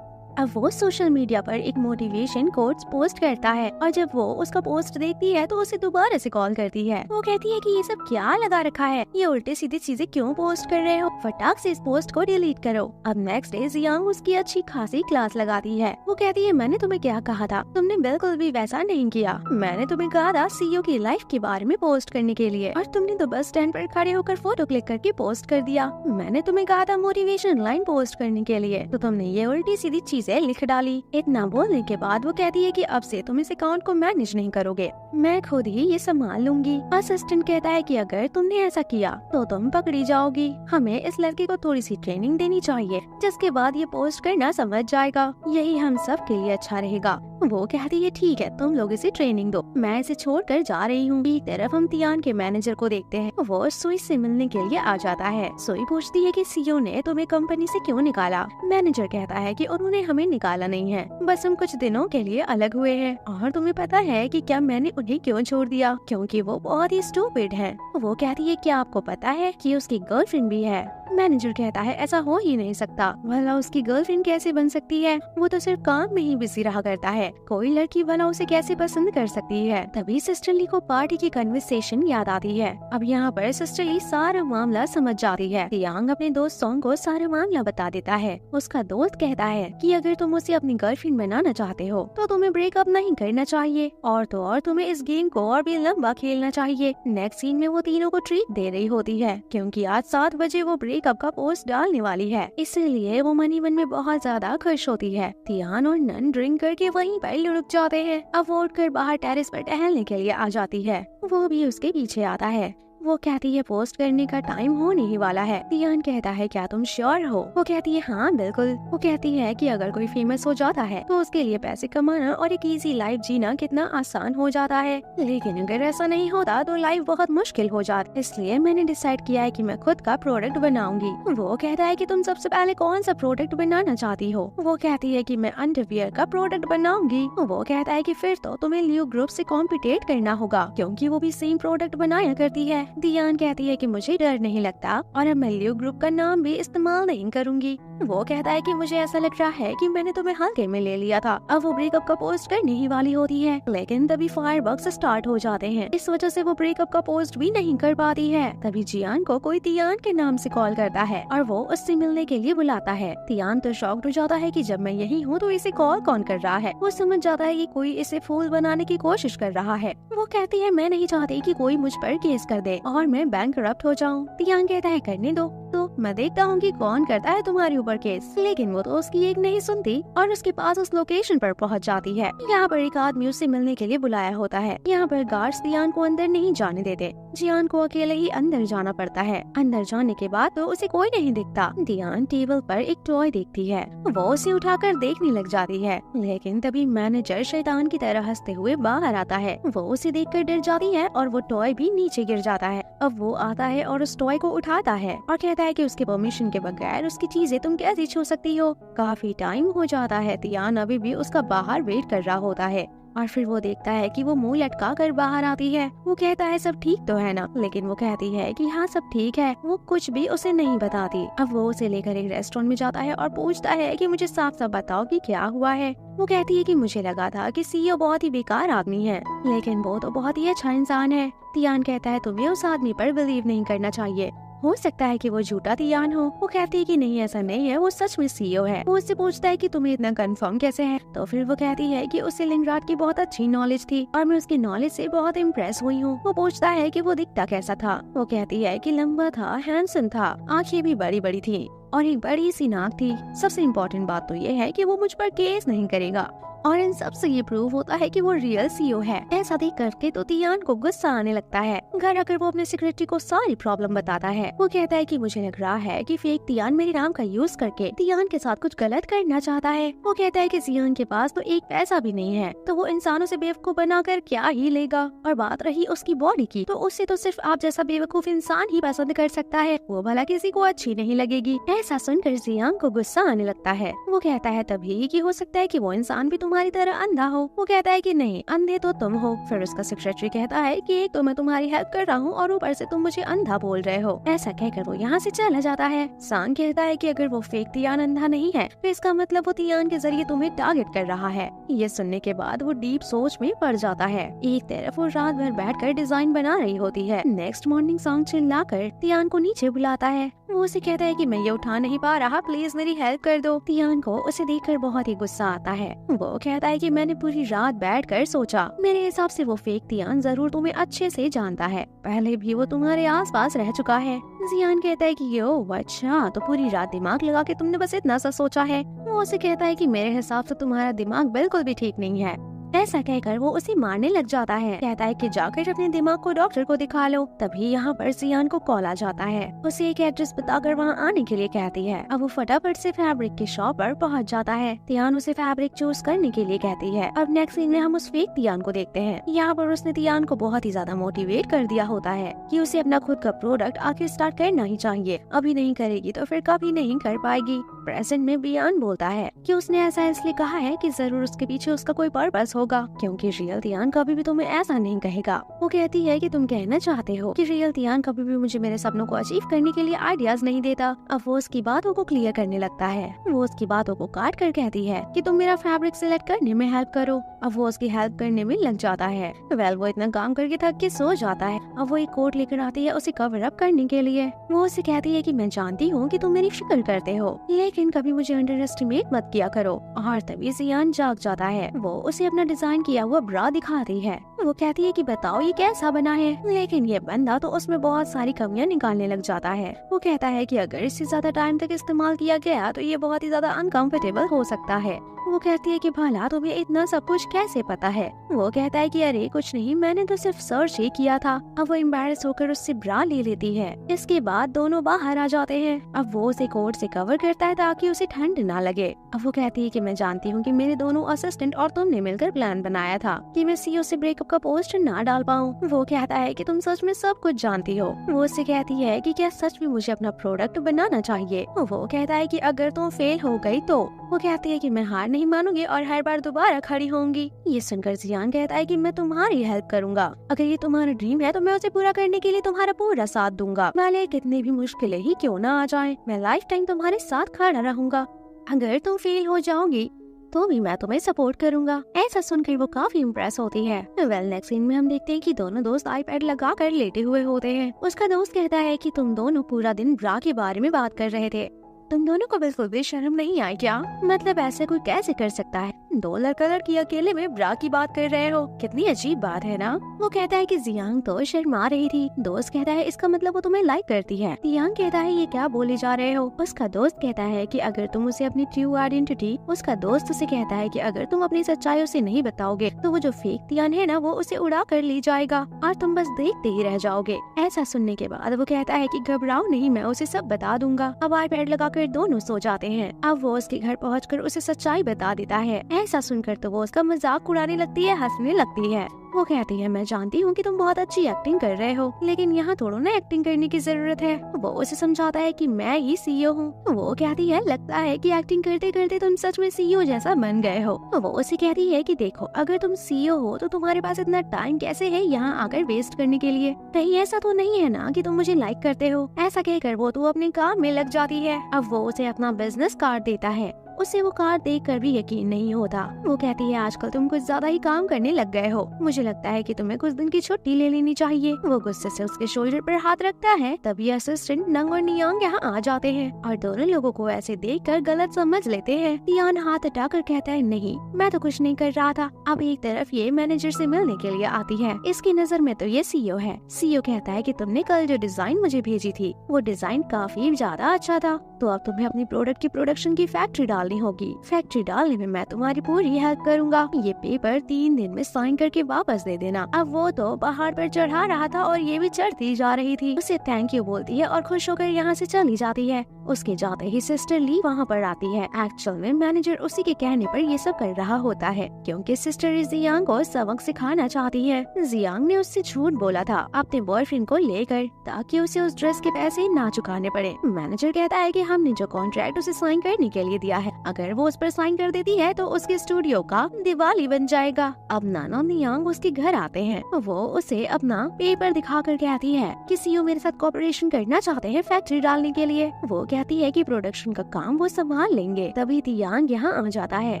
अब वो सोशल मीडिया पर एक मोटिवेशन कोट्स पोस्ट करता है और जब वो उसका पोस्ट देखती है तो उसे दोबारा से कॉल करती है। वो कहती है कि ये सब क्या लगा रखा है, ये उल्टे सीधे चीजें क्यों पोस्ट कर रहे हो, फटाक से इस पोस्ट को डिलीट करो। अब नेक्स्ट डे जियांग उसकी अच्छी खासी क्लास लगाती है। वो कहती है मैंने तुम्हें क्या कहा था, तुमने बिल्कुल भी वैसा नहीं किया। मैंने तुम्हें कहा था सीईओ की लाइफ के बारे में पोस्ट करने के लिए और तुमने तो बस स्टैंड पर खड़े होकर फोटो क्लिक करके पोस्ट कर दिया। मैंने तुम्हें कहा था मोटिवेशन लाइन पोस्ट करने के लिए, तो तुमने ये उल्टी सीधी चीजें लिख डाली। इतना बोलने के बाद वो कहती है कि अब से तुम इस अकाउंट को मैनेज नहीं करोगे, मैं खुद ही ये संभाल लूंगी। असिस्टेंट कहता है कि अगर तुमने ऐसा किया तो तुम पकड़ी जाओगी, हमें इस लड़के को थोड़ी सी ट्रेनिंग देनी चाहिए, जिसके बाद ये पोस्ट करना समझ जाएगा, यही हम सब के लिए अच्छा रहेगा। वो कहती है ठीक है तुम लोग इसे ट्रेनिंग दो, मैं इसे छोड़कर जा रही हूँ। एक तरफ हम तियान के मैनेजर को देखते हैं, वो सुई से मिलने के लिए आ जाता है। सुई पूछती है कि सीईओ ने तुम्हें कंपनी से क्यों निकाला। मैनेजर कहता है कि उन्होंने हमें निकाला नहीं है, बस हम कुछ दिनों के लिए अलग हुए हैं। और तुम्हें पता है कि क्या मैंने उन्हें क्यों छोड़ दिया, क्योंकि वो बहुत ही स्टूपिड है। वो कहती है क्या आपको पता है कि उसकी गर्लफ्रेंड भी है। मैनेजर कहता है ऐसा हो ही नहीं सकता, भला उसकी गर्लफ्रेंड कैसे बन सकती है, वो तो सिर्फ काम में ही बिजी रहा करता है, कोई लड़की भला उसे कैसे पसंद कर सकती है। तभी सिस्टर ली को पार्टी की कन्वर्सेशन याद आती है। अब यहाँ पर सिस्टर ली सारा मामला समझ जाती है। तियांग अपने दोस्त सोंग को सारा मामला बता देता है। उसका दोस्त कहता है कि अगर तुम उसे अपनी गर्लफ्रेंड बनाना चाहते हो तो तुम्हें ब्रेकअप नहीं करना चाहिए, और तो और तुम्हें इस गेम को और भी लंबा खेलना चाहिए। नेक्स्ट सीन में वो तीनों को ट्रीट दे रही होती है क्योंकि आज 7 बजे वो ब्रेकअप का पोस्ट डालने वाली है, इसलिए वो मन ही मन में बहुत ज्यादा खुश होती है। तियान और नन ड्रिंक करके वहीं पर लुढ़क जाते हैं। अब वो उठकर बाहर टेरेस पर टहलने के लिए आ जाती है, वो भी उसके पीछे आता है। वो कहती है पोस्ट करने का टाइम होने ही वाला है। तियान कहता है क्या तुम श्योर हो? वो कहती है हाँ बिल्कुल। वो कहती है कि अगर कोई फेमस हो जाता है तो उसके लिए पैसे कमाना और एक इजी लाइफ जीना कितना आसान हो जाता है, लेकिन अगर ऐसा नहीं होता तो लाइफ बहुत मुश्किल हो जाती, इसलिए मैंने डिसाइड किया है कि मैं खुद का प्रोडक्ट बनाऊंगी। वो कहता है कि तुम सबसे पहले कौन सा प्रोडक्ट बनाना चाहती हो? वो कहती है कि मैं अंडरवियर का प्रोडक्ट बनाऊंगी। वो कहता है कि फिर तो तुम्हें लियो ग्रुप से कॉम्पिटेट करना होगा क्योंकि वो भी सेम प्रोडक्ट बनाया करती है। तियान कहती है कि मुझे डर नहीं लगता और अब मैं लियो ग्रुप का नाम भी इस्तेमाल नहीं करूंगी। वो कहता है कि मुझे ऐसा लग रहा है कि मैंने तुम्हें हल्के में ले लिया था। अब वो ब्रेकअप का पोस्ट करने ही वाली होती है, लेकिन तभी फायरवर्क्स स्टार्ट हो जाते हैं, इस वजह से वो ब्रेकअप का पोस्ट भी नहीं कर पाती है। तभी जियान को कोई तियान के नाम से कॉल करता है और वो उससे मिलने के लिए बुलाता है। तियान तो शॉक्ड हो जाता है कि जब मैं यही हूँ तो इसे कॉल कौन कर रहा है। वो समझ जाता है कि कोई इसे फूल बनाने की कोशिश कर रहा है। वो कहती है मैं नहीं चाहती कि कोई मुझ पर केस कर दे और मैं बैंकरप्ट हो जाऊं। तियान कहता है करने दो, तो मैं देखता हूँ कि कौन करता है तुम्हारे ऊपर केस। लेकिन वो तो उसकी एक नहीं सुनती और उसके पास उस लोकेशन पर पहुँच जाती है। यहाँ पर एक आदमी उससे मिलने के लिए बुलाया होता है। यहाँ पर गार्ड्स तियान को अंदर नहीं जाने देते। जियान को अकेले ही अंदर जाना पड़ता है। अंदर जाने के बाद तो उसे कोई नहीं दिखता। तियान टेबल पर एक टॉय देखती है, वो उसे उठाकर देखने लग जाती है, लेकिन तभी मैनेजर शैतान की तरह हंसते हुए बाहर आता है। वो उसे देखकर डर जाती है और वो टॉय भी नीचे गिर जाता है। अब वो आता है और उस टॉय को उठाता है और कहता है कि उसके परमिशन के बगैर उसकी चीजें तुम कैसे छू सकती हो। काफी टाइम हो जाता है। तियान अभी भी उसका बाहर वेट कर रहा होता है और फिर वो देखता है कि वो मुंह लटका कर बाहर आती है। वो कहता है सब ठीक तो है ना, लेकिन वो कहती है कि हाँ सब ठीक है। वो कुछ भी उसे नहीं बताती। अब वो उसे लेकर एक रेस्टोरेंट में जाता है और पूछता है कि मुझे साफ साफ बताओ कि क्या हुआ है। वो कहती है कि मुझे लगा था कि सीईओ बहुत ही बेकार आदमी है, लेकिन वो तो बहुत ही अच्छा इंसान है। तियान कहता है तुम्हें उस आदमी पर बिलीव नहीं करना चाहिए, हो सकता है कि वो झूठा तियान हो। वो कहती है कि नहीं ऐसा नहीं है, वो सच में सीईओ है। वो उससे पूछता है कि तुम्हें इतना कंफर्म कैसे है। तो फिर वो कहती है कि उसे लिंगराट की बहुत अच्छी नॉलेज थी और मैं उसकी नॉलेज से बहुत इम्प्रेस हुई हूँ। वो पूछता है कि वो दिखता कैसा था। वो कहती है कि लंबा था, हैंडसम था, आंखें भी बड़ी बड़ी थी और एक बड़ी सी नाक थी। सबसे इम्पोर्टेंट बात तो ये है कि वो मुझ पर केस नहीं करेगा और इन सब से ये प्रूव होता है कि वो रियल सीईओ है। ऐसा देख करके तो तियान को गुस्सा आने लगता है। घर आकर वो अपने सेक्रेटरी को सारी प्रॉब्लम बताता है। वो कहता है कि मुझे लग रहा है कि फेक तियान मेरे नाम का यूज करके तियान के साथ कुछ गलत करना चाहता है। वो कहता है कि जियान के पास तो एक पैसा भी नहीं है, तो वो इंसानों से बेवकूफ बनाकर क्या ही लेगा। और बात रही उसकी बॉडी की, तो उससे तो सिर्फ आप जैसा बेवकूफ इंसान ही पसंद कर सकता है, वो भला किसी को अच्छी नहीं लगेगी। ऐसा सुनकर जियान को गुस्सा आने लगता है। वो कहता है तभी कि हो सकता है कि वो इंसान भी तुम्हारी तरह अंधा हो। वो कहता है कि नहीं, अंधे तो तुम हो। फिर उसका सेक्रेटरी कहता है कि एक तो मैं तुम्हारी हेल्प कर रहा हूँ और ऊपर से तुम मुझे अंधा बोल रहे हो। ऐसा कहकर वो यहाँ से चला जाता है। सांग कहता है कि अगर वो फेक तियान अंधा नहीं है तो इसका मतलब वो तियान के जरिए तुम्हें टारगेट कर रहा है। ये सुनने के बाद वो डीप सोच में पड़ जाता है। एक तरफ वो रात भर बैठकर डिजाइन बना रही होती है। नेक्स्ट मॉर्निंग सांग चिल्लाकर तियान को नीचे बुलाता है। वो उसे कहता है कि मैं ये उठा नहीं पा रहा, प्लीज मेरी हेल्प कर दो। तियान को उसे देखकर बहुत ही गुस्सा आता है। वो कहता है कि मैंने पूरी रात बैठकर सोचा, मेरे हिसाब से वो फेक तियान जरूर तुम्हें अच्छे से जानता है, पहले भी वो तुम्हारे आसपास रह चुका है। जियान कहता है कि यो अच्छा, तो पूरी रात दिमाग लगा के तुमने बस इतना सा सोचा है। वो उसे कहता है कि मेरे हिसाब से तुम्हारा दिमाग बिल्कुल भी ठीक नहीं है। ऐसा कहकर वो उसे मारने लग जाता है। कहता है कि जाकर अपने दिमाग को डॉक्टर को दिखा लो। तभी यहाँ पर जियान को कॉल आ जाता है। उसे एक एड्रेस बताकर वहाँ आने के लिए कहती है। अब वो फटाफट से फैब्रिक की शॉप पर पहुँच जाता है। तियान उसे फैब्रिक चूज करने के लिए कहती है। अब नेक्स्ट सीन में हम उस फेक तियान को देखते हैं। यहाँ पर उसने तियान को बहुत ही ज्यादा मोटिवेट कर दिया होता है कि उसे अपना खुद का प्रोडक्ट आखिर स्टार्ट करना ही चाहिए। अभी नहीं करेगी तो फिर कभी नहीं कर पाएगी। प्रेजेंट में बियान बोलता है कि उसने ऐसा इसलिए कहा है कि जरूर उसके पीछे उसका कोई पर्पस होगा, क्योंकि रियल तियान कभी भी तुम्हें ऐसा नहीं कहेगा। वो कहती है कि तुम कहना चाहते हो कि रियल तियान कभी भी मुझे मेरे सपनों को अचीव करने के लिए आइडियाज नहीं देता। अब वो उसकी बातों को क्लियर करने लगता है। वो उसकी बातों को काट कर कहती है कि तुम मेरा फैब्रिक सिलेक्ट करने में हेल्प करो। अब वो उसकी हेल्प करने में लग जाता है। वो इतना काम करके थक के सो जाता है। अब वो एक कोट लेकर आती है उसे कवर अप करने के लिए। वो उसे कहती है कि मैं जानती हूँ कि तुम मेरी फिक्र करते हो, लेकिन कभी मुझे अंडर एस्टिमेट मत किया करो। और तभी जियान जाग जाता है। वो उसे अपना डिजाइन किया हुआ ब्रा दिखाती है। वो कहती है कि बताओ ये कैसा बना है, लेकिन ये बंदा तो उसमें बहुत सारी कमियां निकालने लग जाता है। वो कहता है कि अगर इससे ज्यादा टाइम तक इस्तेमाल किया गया तो ये बहुत ही ज्यादा अनकंफर्टेबल हो सकता है। वो कहती है कि भला तुम्हें इतना सब कुछ कैसे पता है। वो कहता है कि अरे कुछ नहीं, मैंने तो सिर्फ सर्च ही किया था। अब वो एम्बैरेस होकर उससे ब्रा ले लेती है। इसके बाद दोनों बाहर आ जाते हैं। अब वो उसे कोट से कवर करता है ताकि उसे ठंड ना लगे। अब वो कहती है कि मैं जानती हूँ कि मेरे दोनों असिस्टेंट और तुमने मिलकर प्लान बनाया था कि मैं सीईओ से ब्रेकअप का पोस्टर ना डाल पाऊँ। वो कहता है कि तुम सच में सब कुछ जानती हो। वो उससे कहती है कि क्या सच में मुझे अपना प्रोडक्ट बनाना चाहिए। वो कहता है कि अगर तुम फेल हो गई तो। वो कहती है कि मैं हार नहीं मानूंगी और हर बार दोबारा खड़ी होंगी। ये सुनकर जियान कहता है कि मैं तुम्हारी हेल्प करूंगा। अगर ये तुम्हारा ड्रीम है तो मैं उसे पूरा करने के लिए तुम्हारा पूरा साथ दूंगा। भले कितनी भी मुश्किलें ही क्यों ना आ जाएं, मैं लाइफ टाइम तुम्हारे साथ खड़ा रहूंगा। अगर तुम फेल हो जाओगी तो भी मैं तुम्हें सपोर्ट करूंगा। ऐसा सुनकर वो काफी इम्प्रेस होती है। वेल नेक्स्ट सीन में हम देखते हैं कि दोनों दोस्त आईपैड लगा कर लेटे हुए होते हैं। उसका दोस्त कहता है कि तुम दोनों पूरा दिन ब्रा के बारे में बात कर रहे थे। तुम दोनों को बिल्कुल भी शर्म नहीं आई क्या? मतलब ऐसे कोई कैसे कर सकता है? दो लड़का लड़की अकेले में ब्रा की बात कर रहे हो, कितनी अजीब बात है ना। वो कहता है कि जियांग तो शर्मा रही थी। दोस्त कहता है इसका मतलब वो तुम्हें लाइक करती है। जियांग कहता है ये क्या बोले जा रहे हो। उसका दोस्त कहता है कि अगर तुम उसे अपनी ट्रू आइडेंटिटी उसका दोस्त उसे कहता है कि अगर तुम अपनी सच्चाई उसे नहीं बताओगे तो वो जो फेक तियान है ना वो उसे उड़ा कर ले जाएगा और तुम बस देखते ही रह जाओगे। ऐसा सुनने के बाद वो कहता है कि घबराओ नहीं, मैं उसे सब बता दूंगा। अब आईपैड लगाकर दोनों सो जाते हैं। अब वो उसके घर पहुंचकर उसे सच्चाई बता देता है। ऐसा सुनकर तो वो उसका मजाक उड़ाने लगती है, हंसने लगती है। वो कहती है मैं जानती हूँ कि तुम बहुत अच्छी एक्टिंग कर रहे हो, लेकिन यहाँ थोड़ा ना एक्टिंग करने की जरूरत है। वो उसे समझाता है कि मैं ही सीईओ हूँ। वो कहती है लगता है कि एक्टिंग करते करते तुम सच में सीईओ जैसा बन गए हो। वो उसे कहती है कि देखो अगर तुम सीईओ हो तो तुम्हारे पास इतना टाइम कैसे है यहाँ आकर वेस्ट करने के लिए? कहीं ऐसा तो नहीं है ना कि तुम मुझे लाइक करते हो? ऐसा कहकर वो तो अपने काम में लग जाती है। अब वो उसे अपना बिजनेस कार्ड देता है। उसे वो कार्ड देखकर भी यकीन नहीं होता। वो कहती है आजकल तुम कुछ ज्यादा ही काम करने लग गए हो, मुझे लगता है कि तुम्हें कुछ दिन की छुट्टी ले लेनी चाहिए। वो गुस्से से उसके शोल्डर पर हाथ रखता है। तभी असिस्टेंट नंग और नियांग यहाँ आ जाते हैं और दोनों लोगों को ऐसे देखकर गलत समझ लेते हैं। नियांग हाथ हटाकर कहता है नहीं, मैं तो कुछ नहीं कर रहा था। अब एक तरफ ये मैनेजर से मिलने के लिए आती है। इसकी नजर में तो ये सीईओ है। सीईओ कहता है कि तुमने कल जो डिजाइन मुझे भेजी थी वो डिजाइन काफी ज्यादा अच्छा था, तो अब तुम्हें अपनी प्रोडक्ट की प्रोडक्शन की फैक्ट्री डालनी होगी। फैक्ट्री डालने में मैं तुम्हारी पूरी हेल्प करूंगा। ये पेपर 3 दिन में साइन करके वापस दे देना। अब वो तो पहाड़ पर चढ़ा रहा था और ये भी चढ़ती जा रही थी। उसे थैंक यू बोलती है और खुश होकर यहाँ से चली जाती है। उसके जाते ही सिस्टर ली वहाँ पर आती है। एक्चुअल में मैनेजर उसी के कहने पर ये सब कर रहा होता है, क्योंकि सिस्टर जियांग को सबक सिखाना चाहती है। जियांग ने उससे झूठ बोला था अपने बॉयफ्रेंड को लेकर, ताकि उसे उस ड्रेस के पैसे ना चुकाने पड़े। मैनेजर कहता है कि हमने जो कॉन्ट्रैक्ट उसे साइन करने के लिए दिया है, अगर वो उस पर साइन कर देती है तो उसके स्टूडियो का दिवाली बन जाएगा। अब नाना नियांग उसके घर आते हैं। वो उसे अपना पेपर दिखाकर कहती है कि सीईओ मेरे साथ कोऑपरेशन करना चाहते हैं फैक्ट्री डालने के लिए। वो कहती है कि प्रोडक्शन का काम वो संभाल लेंगे। तभी तियांग यहाँ आ जाता है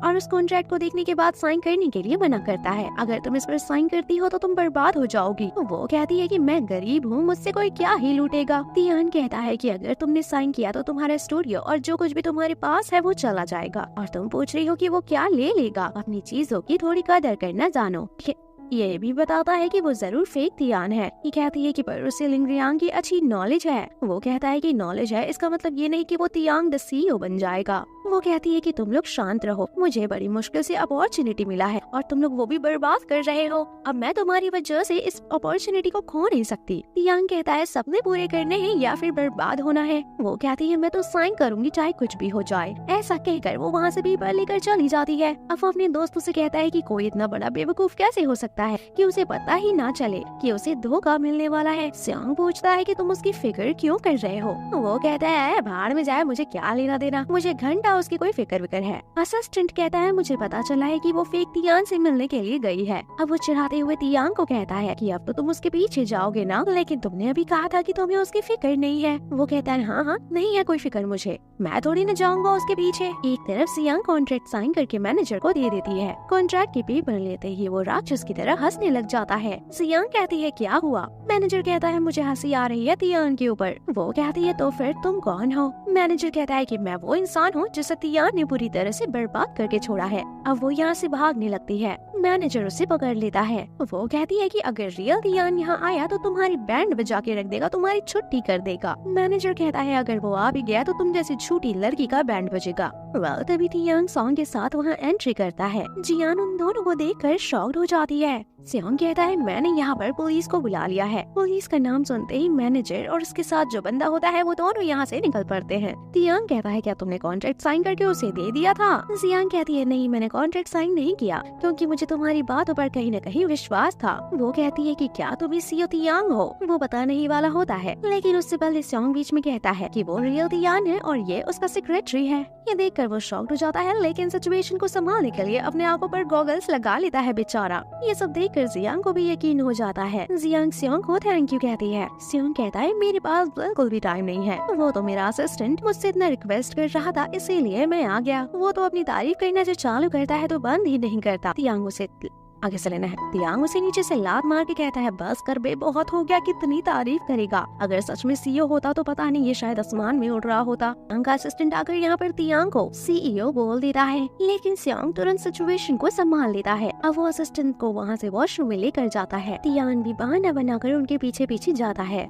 और उस कॉन्ट्रैक्ट को देखने के बाद साइन करने के लिए मना करता है। अगर तुम इस पर साइन करती हो तो तुम बर्बाद हो जाओगी। वो कहती है कि मैं गरीब हूँ, मुझसे कोई क्या ही लूटेगा। तियांग कहता है कि अगर तुमने साइन किया तो तुम्हारा स्टूडियो और जो कुछ भी तुम्हारे पास है वो चला जाएगा, और तुम पूछ रही हो कि वो क्या ले लेगा। अपनी चीजों की थोड़ी कदर करना जानो। ये भी बताता है कि वो जरूर फेक तियान है। ये कहती है कि पर उसे लिंगरियांग की अच्छी नॉलेज है। वो कहता है कि नॉलेज है इसका मतलब ये नहीं कि वो तियांग द सीईओ बन जाएगा। वो कहती है कि तुम लोग शांत रहो, मुझे बड़ी मुश्किल से अपॉर्चुनिटी मिला है और तुम लोग वो भी बर्बाद कर रहे हो। अब मैं तुम्हारी वजह से इस अपॉर्चुनिटी को खो नहीं सकती। तियांग कहता है सपने पूरे करने हैं या फिर बर्बाद होना है। वो कहती है मैं तो साइन करूंगी चाहे कुछ भी हो जाए। ऐसा कहकर वो वहाँ से पेपर लेकर चली जाती है। अब वो अपने दोस्तों से कहता है कि कोई इतना बड़ा बेवकूफ कैसे हो सकता है कि उसे पता ही ना चले कि उसे धोखा मिलने वाला है। सियांग पूछता है कि तुम उसकी फिक्र क्यों कर रहे हो। वो कहता है भाड़ में जाए, मुझे क्या लेना देना, मुझे घंटा उसकी कोई फिक्र विक्र है। असिस्टेंट कहता है मुझे पता चला है कि वो फेक तियान से मिलने के लिए गई है। अब वो चिढ़ाते हुए तियांग को कहता है कि अब तो तुम उसके पीछे जाओगे ना, लेकिन तुमने अभी कहा था कि तुम्हें उसकी फिक्र नहीं है। वो कहता है हाँ नहीं है कोई फिक्र मुझे, मैं थोड़ी न जाऊंगा उसके पीछे। एक तरफ सियांग कॉन्ट्रैक्ट साइन करके मैनेजर को दे देती है। कॉन्ट्रैक्ट के पेपर लेते ही वो राक्षस की तरह हंसने लग जाता है। सियांग कहती है क्या हुआ? मैनेजर कहता है मुझे हंसी आ रही है तियान के ऊपर। वो कहती है तो फिर तुम कौन हो? मैनेजर कहता है कि मैं वो इंसान हूँ जिसे तियान ने पूरी तरह से बर्बाद करके छोड़ा है। अब वो यहाँ से भागने लगती है। मैनेजर उसे पकड़ लेता है। वो कहती है कि अगर रियल तियान यहाँ आया तो तुम्हारी बैंड बजा के रख देगा, तुम्हारी छुट्टी कर देगा। मैनेजर कहता है अगर वो आ भी गया तो तुम जैसी झूठी लड़की का बैंड बजेगा। तभी तियांग सॉन्ग के साथ वहाँ एंट्री करता है। जियान उन दोनों को देखकर शॉक्ड हो जाती है। सियांग कहता है मैंने यहाँ पर पुलिस को बुला लिया है। पुलिस का नाम सुनते ही मैनेजर और उसके साथ जो बंदा होता है वो दोनों यहाँ से निकल पड़ते हैं। तियांग कहता है क्या तुमने कॉन्ट्रैक्ट साइन करके उसे दे दिया था? सियांग कहती है नहीं मैंने कॉन्ट्रैक्ट साइन नहीं किया क्योंकि मुझे तुम्हारी बातों पर कहीं न कहीं विश्वास था। वो कहती है कि क्या तुम इस सीईओ तियांग हो? वो बताने ही वाला होता है, लेकिन उससे पहले सियांग बीच में कहता है कि वो रियल तियान है और ये उसका सेक्रेटरी है। ये देखकर वो शॉक्ड हो जाता है, लेकिन सिचुएशन को संभालने के लिए अपने आंखों पर गॉगल्स लगा लेता है बेचारा। ये सब देखकर जियांग को भी यकीन हो जाता है। जियांग सियांग को थैंक यू कहती है। सियांग कहता है मेरे पास बिल्कुल भी टाइम नहीं है, वो तो मेरा असिस्टेंट मुझसे इतना रिक्वेस्ट कर रहा था इसीलिए मैं आ गया। वो तो अपनी तारीफ करना जो चालू करता है तो बंद ही नहीं करता। तियांग उसे आगे से लेना है। तियांग उसे नीचे से लात मार के कहता है बस कर बे, बहुत हो गया, कितनी तारीफ करेगा। अगर सच में सीईओ होता तो पता नहीं ये शायद आसमान में उड़ रहा होता। तियांग का असिस्टेंट आकर यहाँ पर तियांग को सीईओ बोल देता है, लेकिन सियांग तुरंत सिचुएशन को संभाल लेता है। अब वो असिस्टेंट को वहाँ से वॉशरूम में लेकर जाता है। तियांग भी बहाना बनाकर उनके पीछे पीछे जाता है।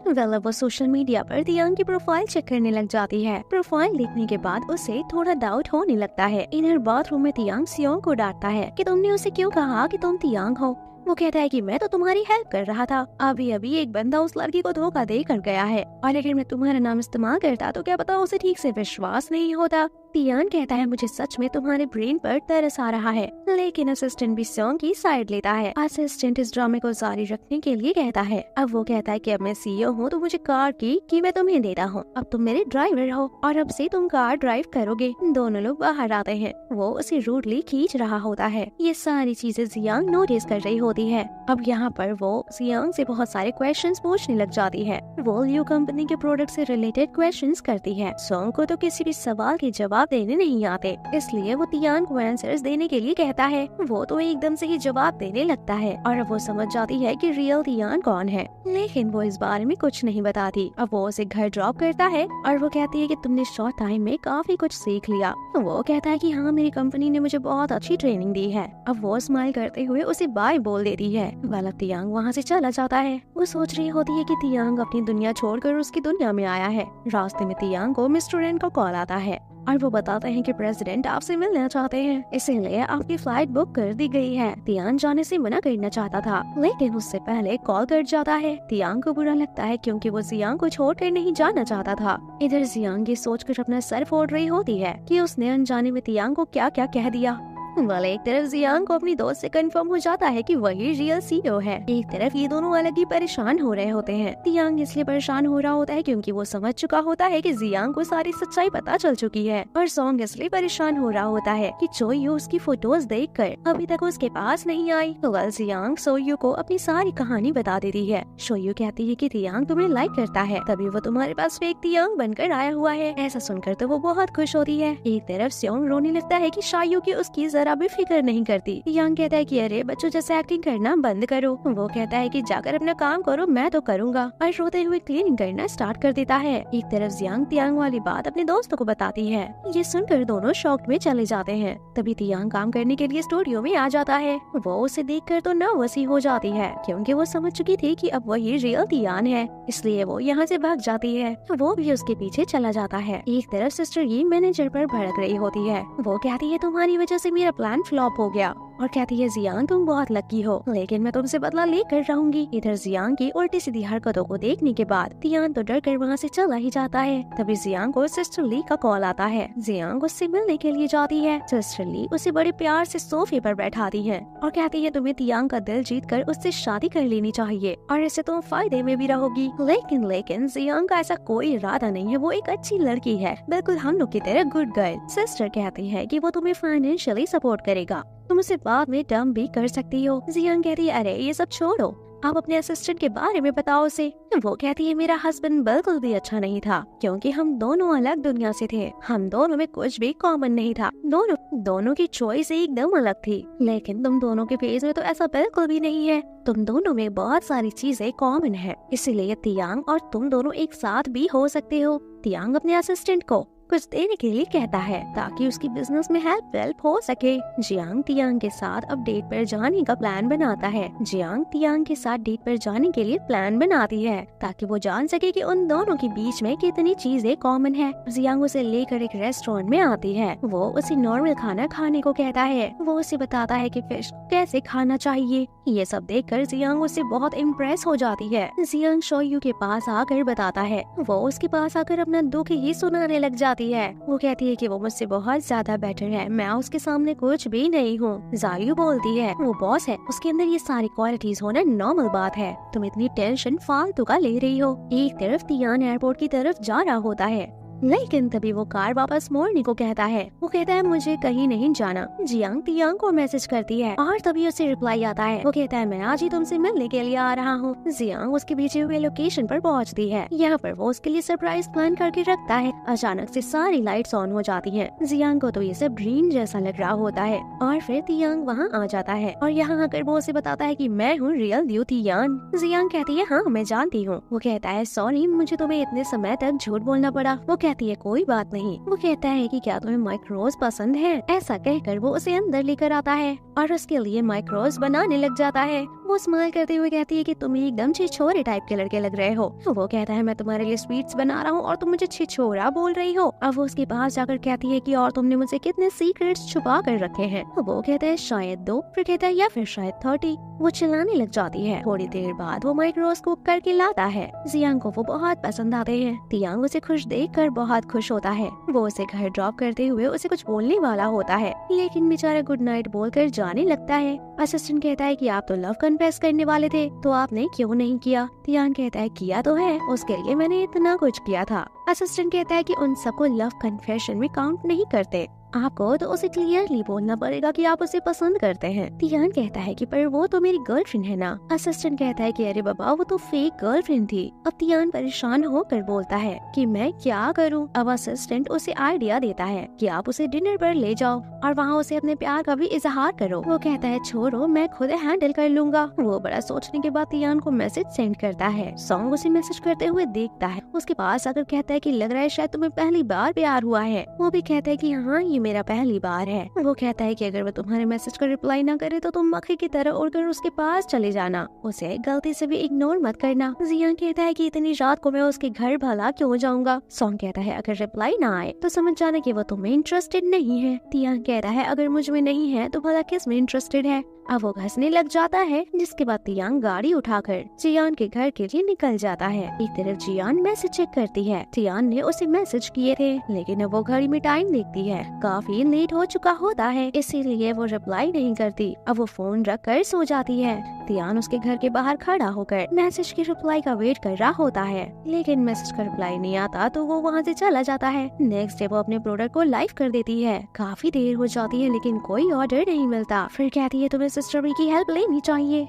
अब वो सोशल मीडिया पर तियांग की प्रोफाइल चेक करने लग जाती है। प्रोफाइल देखने के बाद उसे थोड़ा डाउट होने लगता है। इनर बाथरूम में तियांग सियांग को डांटता है कि तुमने उसे क्यों कहा कि तुम तियांग हो। वो कहता है कि मैं तो तुम्हारी हेल्प कर रहा था, अभी अभी एक बंदा उस लड़की को धोखा दे कर गया है और अगर मैं तुम्हारा नाम इस्तेमाल करता तो क्या पता उसे ठीक से विश्वास नहीं होता। तियांग कहता है मुझे सच में तुम्हारे ब्रेन पर तरस आ रहा है, लेकिन असिस्टेंट भी सियांग की साइड लेता है। असिस्टेंट इस ड्रामे को जारी रखने के लिए कहता है। अब वो कहता है कि अब मैं सीईओ हूँ तो मुझे कार की मैं तुम्हें देता हूँ, अब तुम मेरे ड्राइवर हो और अब से तुम कार ड्राइव करोगे। दोनों लोग बाहर आते हैं। वो उसे रूडली खींच रहा होता है। ये सारी चीजें सियांग नोटिस कर रही होती है। अब यहाँ पर वो सियांग से बहुत सारे क्वेश्चंस पूछने लग जाती है। वो लियो कंपनी के प्रोडक्ट से रिलेटेड क्वेश्चंस करती है। सियांग को तो किसी भी सवाल के जवाब देने नहीं आते, इसलिए वो तियांग को आंसर्स देने के लिए कहता है। वो तो एकदम से ही जवाब देने लगता है और अब वो समझ जाती है कि रियल तियांग कौन है, लेकिन वो इस बारे में कुछ नहीं बताती। अब वो उसे घर ड्रॉप करता है और वो कहती है कि तुमने शॉर्ट टाइम में काफी कुछ सीख लिया। वो कहता है कि हाँ मेरी कंपनी ने मुझे बहुत अच्छी ट्रेनिंग दी है। अब वो स्माइल करते हुए उसे बाय बोल देती है। वाला तियांग वहाँ से चला जाता है। वो सोच रही होती है कि तियांग अपनी दुनिया छोड़कर उसकी दुनिया में आया है। रास्ते में तियांग को मिस्टर रेन का कॉल आता है और वो बताते हैं कि प्रेसिडेंट आपसे मिलना चाहते हैं, इसीलिए आपकी फ्लाइट बुक कर दी गई है। तियांग जाने से मना करना चाहता था, लेकिन उससे पहले कॉल कट जाता है। तियांग को बुरा लगता है क्योंकि वो जियांग को छोड़कर नहीं जाना चाहता था। इधर जियांग ये सोचकर अपना सर फोड़ रही होती है कि उसने अनजाने में तियांग को क्या क्या कह दिया। वाले एक तरफ जियांग को अपनी दोस्त से कंफर्म हो जाता है कि वही रियल सीईओ है। एक तरफ ये दोनों अलग ही परेशान हो रहे होते हैं। तियांग इसलिए परेशान हो रहा होता है क्योंकि वो समझ चुका होता है कि जियांग को सारी सच्चाई पता चल चुकी है, और सॉन्ग इसलिए परेशान हो रहा होता है कि चोयू उसकी फोटोज देखकर अभी तक उसके पास नहीं आई। जियांग सोयू को अपनी सारी कहानी बता देती है। सोयू कहती है कि तियांग तुम्हें लाइक करता है, तभी वो तुम्हारे पास फेक तियांग बनकर आया हुआ है। ऐसा सुनकर तो वो बहुत खुश होती है। एक तरफ सियांग रोने लगता है कि शायू की उसकी जरा भी फिक्र नहीं करती। तियांग कहता है कि अरे बच्चों जैसे एक्टिंग करना बंद करो। वो कहता है कि जाकर अपना काम करो, मैं तो करूँगा, और रोते हुए क्लीनिंग करना स्टार्ट कर देता है। एक तरफ जियांग तियांग वाली बात अपने दोस्तों को बताती है। ये सुनकर दोनों शॉक में चले जाते हैं। तभी तियांग काम करने के लिए स्टूडियो में आ जाता है। वो उसे देखकर तो नर्वस ही हो जाती है क्योंकि वो समझ चुकी थी कि अब वही रियल तियान है, इसलिए वो यहाँ से भाग जाती है। वो भी उसके पीछे चला जाता है। एक तरफ सिस्टर ये मैनेजर पर भड़क रही होती है। वो कहती है तुम्हारी वजह से मेरा प्लान फ्लॉप हो गया। और कहती है जियांग तुम बहुत लकी हो, लेकिन मैं तुमसे बदला लेकर रहूंगी। इधर जियांग की उल्टी सीधी हरकतों को देखने के बाद तियान तो डर कर वहाँ से चला ही जाता है। तभी जियांग को सिस्टर ली का कॉल आता है। जियांग उससे मिलने के लिए जाती है। सिस्टर ली उसे बड़े प्यार से सोफे पर बैठाती है और कहती है तुम्हें तियांग का दिल जीत कर उससे शादी कर लेनी चाहिए और इससे तुम फायदे में भी रहोगी। लेकिन जियांग का ऐसा कोई इरादा नहीं है, वो एक अच्छी लड़की है, बिल्कुल हम लोग की तरह गुड गर्ल। सिस्टर कहती है कि वो तुम्हें फाइनेंशियली सपोर्ट करेगा, तुम उसे बाद में डम भी कर सकती हो। जियांग कहती है अरे ये सब छोड़ो, आप अपने असिस्टेंट के बारे में बताओ उसे। वो कहती है मेरा हस्बैंड बिल्कुल भी अच्छा नहीं था, क्योंकि हम दोनों अलग दुनिया से थे, हम दोनों में कुछ भी कॉमन नहीं था, दोनों की चॉइस एकदम अलग थी। लेकिन तुम दोनों के फेस में तो ऐसा बिल्कुल भी नहीं है, तुम दोनों में बहुत सारी चीजें कॉमन है, इसीलिए तियांग और तुम दोनों एक साथ भी हो सकते हो। तियांग अपने असिस्टेंट को कुछ देने के लिए कहता है ताकि उसकी बिजनेस में हेल्प हो सके। जियांग तियांग के साथ अब डेट पर जाने का प्लान बनाता है। जियांग तियांग के साथ डेट पर जाने के लिए प्लान बनाती है ताकि वो जान सके कि उन दोनों के बीच में कितनी चीजें कॉमन है। जियांग उसे लेकर एक रेस्टोरेंट में आती है। वो उसे नॉर्मल खाना खाने को कहता है। वो उसे बताता है कि फिश कैसे खाना चाहिए। ये सब देखकर जियांग उससे बहुत इम्प्रेस हो जाती है। जियांग शोयू के पास आकर बताता है। वो उसके पास आकर अपना दुख ही सुनाने लग जाती है। वो कहती है कि वो मुझसे बहुत ज्यादा बेटर है, मैं उसके सामने कुछ भी नहीं हूँ। जायू बोलती है वो बॉस है, उसके अंदर ये सारी क्वालिटीज होना नॉर्मल बात है, तुम इतनी टेंशन फालतू का ले रही हो। एक तरफ तियान एयरपोर्ट की तरफ जा रहा होता है, लेकिन तभी वो कार वापस मोड़ने को कहता है। वो कहता है मुझे कहीं नहीं जाना। जियांग तियांग को मैसेज करती है और तभी उसे रिप्लाई आता है। वो कहता है मैं आज ही तुमसे मिलने के लिए आ रहा हूँ। जियांग उसके भेजे हुए लोकेशन पर पहुँचती है। यहाँ पर वो उसके लिए सरप्राइज प्लान करके रखता है। अचानक से सारी लाइट्स ऑन हो जाती हैं। जियांग को तो ये सब ड्रीम जैसा लग रहा होता है और फिर तियांग वहाँ आ जाता है और यहाँ आकर वो उसे बताता है कि मैं हूँ रियल ड्यू तियान। जियांग कहती है हाँ मैं जानती हूँ। वो कहता है सॉरी मुझे तुम्हें इतने समय तक झूठ बोलना पड़ा। वो कहती है कोई बात नहीं। वो कहता है कि क्या तुम्हें माइक्रोज पसंद है। ऐसा कहकर वो उसे अंदर लेकर आता है और उसके लिए माइक्रोज बनाने लग जाता है। वो स्माइल करते हुए कहती है कि तुम एकदम छिछोरे टाइप के लड़के लग रहे हो। वो कहता है मैं तुम्हारे लिए स्वीट्स बना रहा हूँ और तुम मुझे छिछोरा बोल रही हो। अब वो उसके पास जाकर कहती है कि और तुमने मुझसे कितने सीक्रेट्स छुपा कर रखे हैं। वो कहता है शायद 2, फिर कहता है या फिर शायद 30। वो चिल्लाने लग जाती है। थोड़ी देर बाद वो माइक्रोज कुक करके लाता है। जियांग को वो बहुत पसंद आते हैं। तियांग उसे खुश देखकर बहुत खुश होता है। वो उसे घर ड्रॉप करते हुए उसे कुछ बोलने वाला होता है, लेकिन बेचारा गुड नाइट बोलकर जाने लगता है। असिस्टेंट कहता है कि आप तो लव कन्फेस करने वाले थे, तो आपने क्यों नहीं किया। तियांग कहता है किया तो है, उसके लिए मैंने इतना कुछ किया था। असिस्टेंट कहता है कि उन सबको लव कन्फेशन में काउंट नहीं करते, आपको तो उसे क्लियरली बोलना पड़ेगा कि आप उसे पसंद करते हैं। तियान कहता है कि पर वो तो मेरी गर्लफ्रेंड है ना। असिस्टेंट कहता है कि अरे बाबा वो तो फेक गर्लफ्रेंड थी। अब तियान परेशान होकर बोलता है कि मैं क्या करूं। अब असिस्टेंट उसे आइडिया देता है कि आप उसे डिनर पर ले जाओ और वहाँ उसे अपने प्यार का भी इजहार करो। वो कहता है छोड़ो मैं खुद हैंडल कर लूंगा। वो बड़ा सोचने के बाद तियान को मैसेज सेंड करता है। सॉन्ग उसे मैसेज करते हुए देखता है। उसके पास आकर कहता है कि लग रहा है शायद तुम्हें पहली बार प्यार हुआ है। वो भी कहता है कि हाँ ये मेरा पहली बार है। वो कहता है कि अगर वो तुम्हारे मैसेज का रिप्लाई ना करे तो तुम मक्खी की तरह उड़कर उसके पास चले जाना, उसे गलती से भी इग्नोर मत करना। जियांग कहता है कि इतनी रात को मैं उसके घर भला क्यों जाऊंगा। सॉन्ग कहता है अगर रिप्लाई ना आए तो समझ जाना कि वो तुम्हें इंटरेस्टेड नहीं है। तियांग कहता है अगर मुझ में नहीं है तो भला किस में इंटरेस्टेड है। अब वो घसने लग जाता है, जिसके बाद तियांग गाड़ी उठाकर जियान के घर के लिए निकल जाता है। एक तरफ जियान मैसेज चेक करती है। तियान ने उसे मैसेज किए थे, लेकिन अब वो घड़ी में टाइम देखती है, काफी लेट हो चुका होता है, इसीलिए वो रिप्लाई नहीं करती। अब वो फोन रख कर सो जाती है। तियान उसके घर के बाहर खड़ा होकर मैसेज की रिप्लाई का वेट कर रहा होता है, लेकिन मैसेज का रिप्लाई नहीं आता तो वो वहाँ से चला जाता है। नेक्स्ट डे वो अपने प्रोडक्ट को लाइव कर देती है। काफी देर हो जाती है लेकिन कोई ऑर्डर नहीं मिलता। फिर कहती है तुम्हें सिस्टर मी की हेल्प लेनी चाहिए।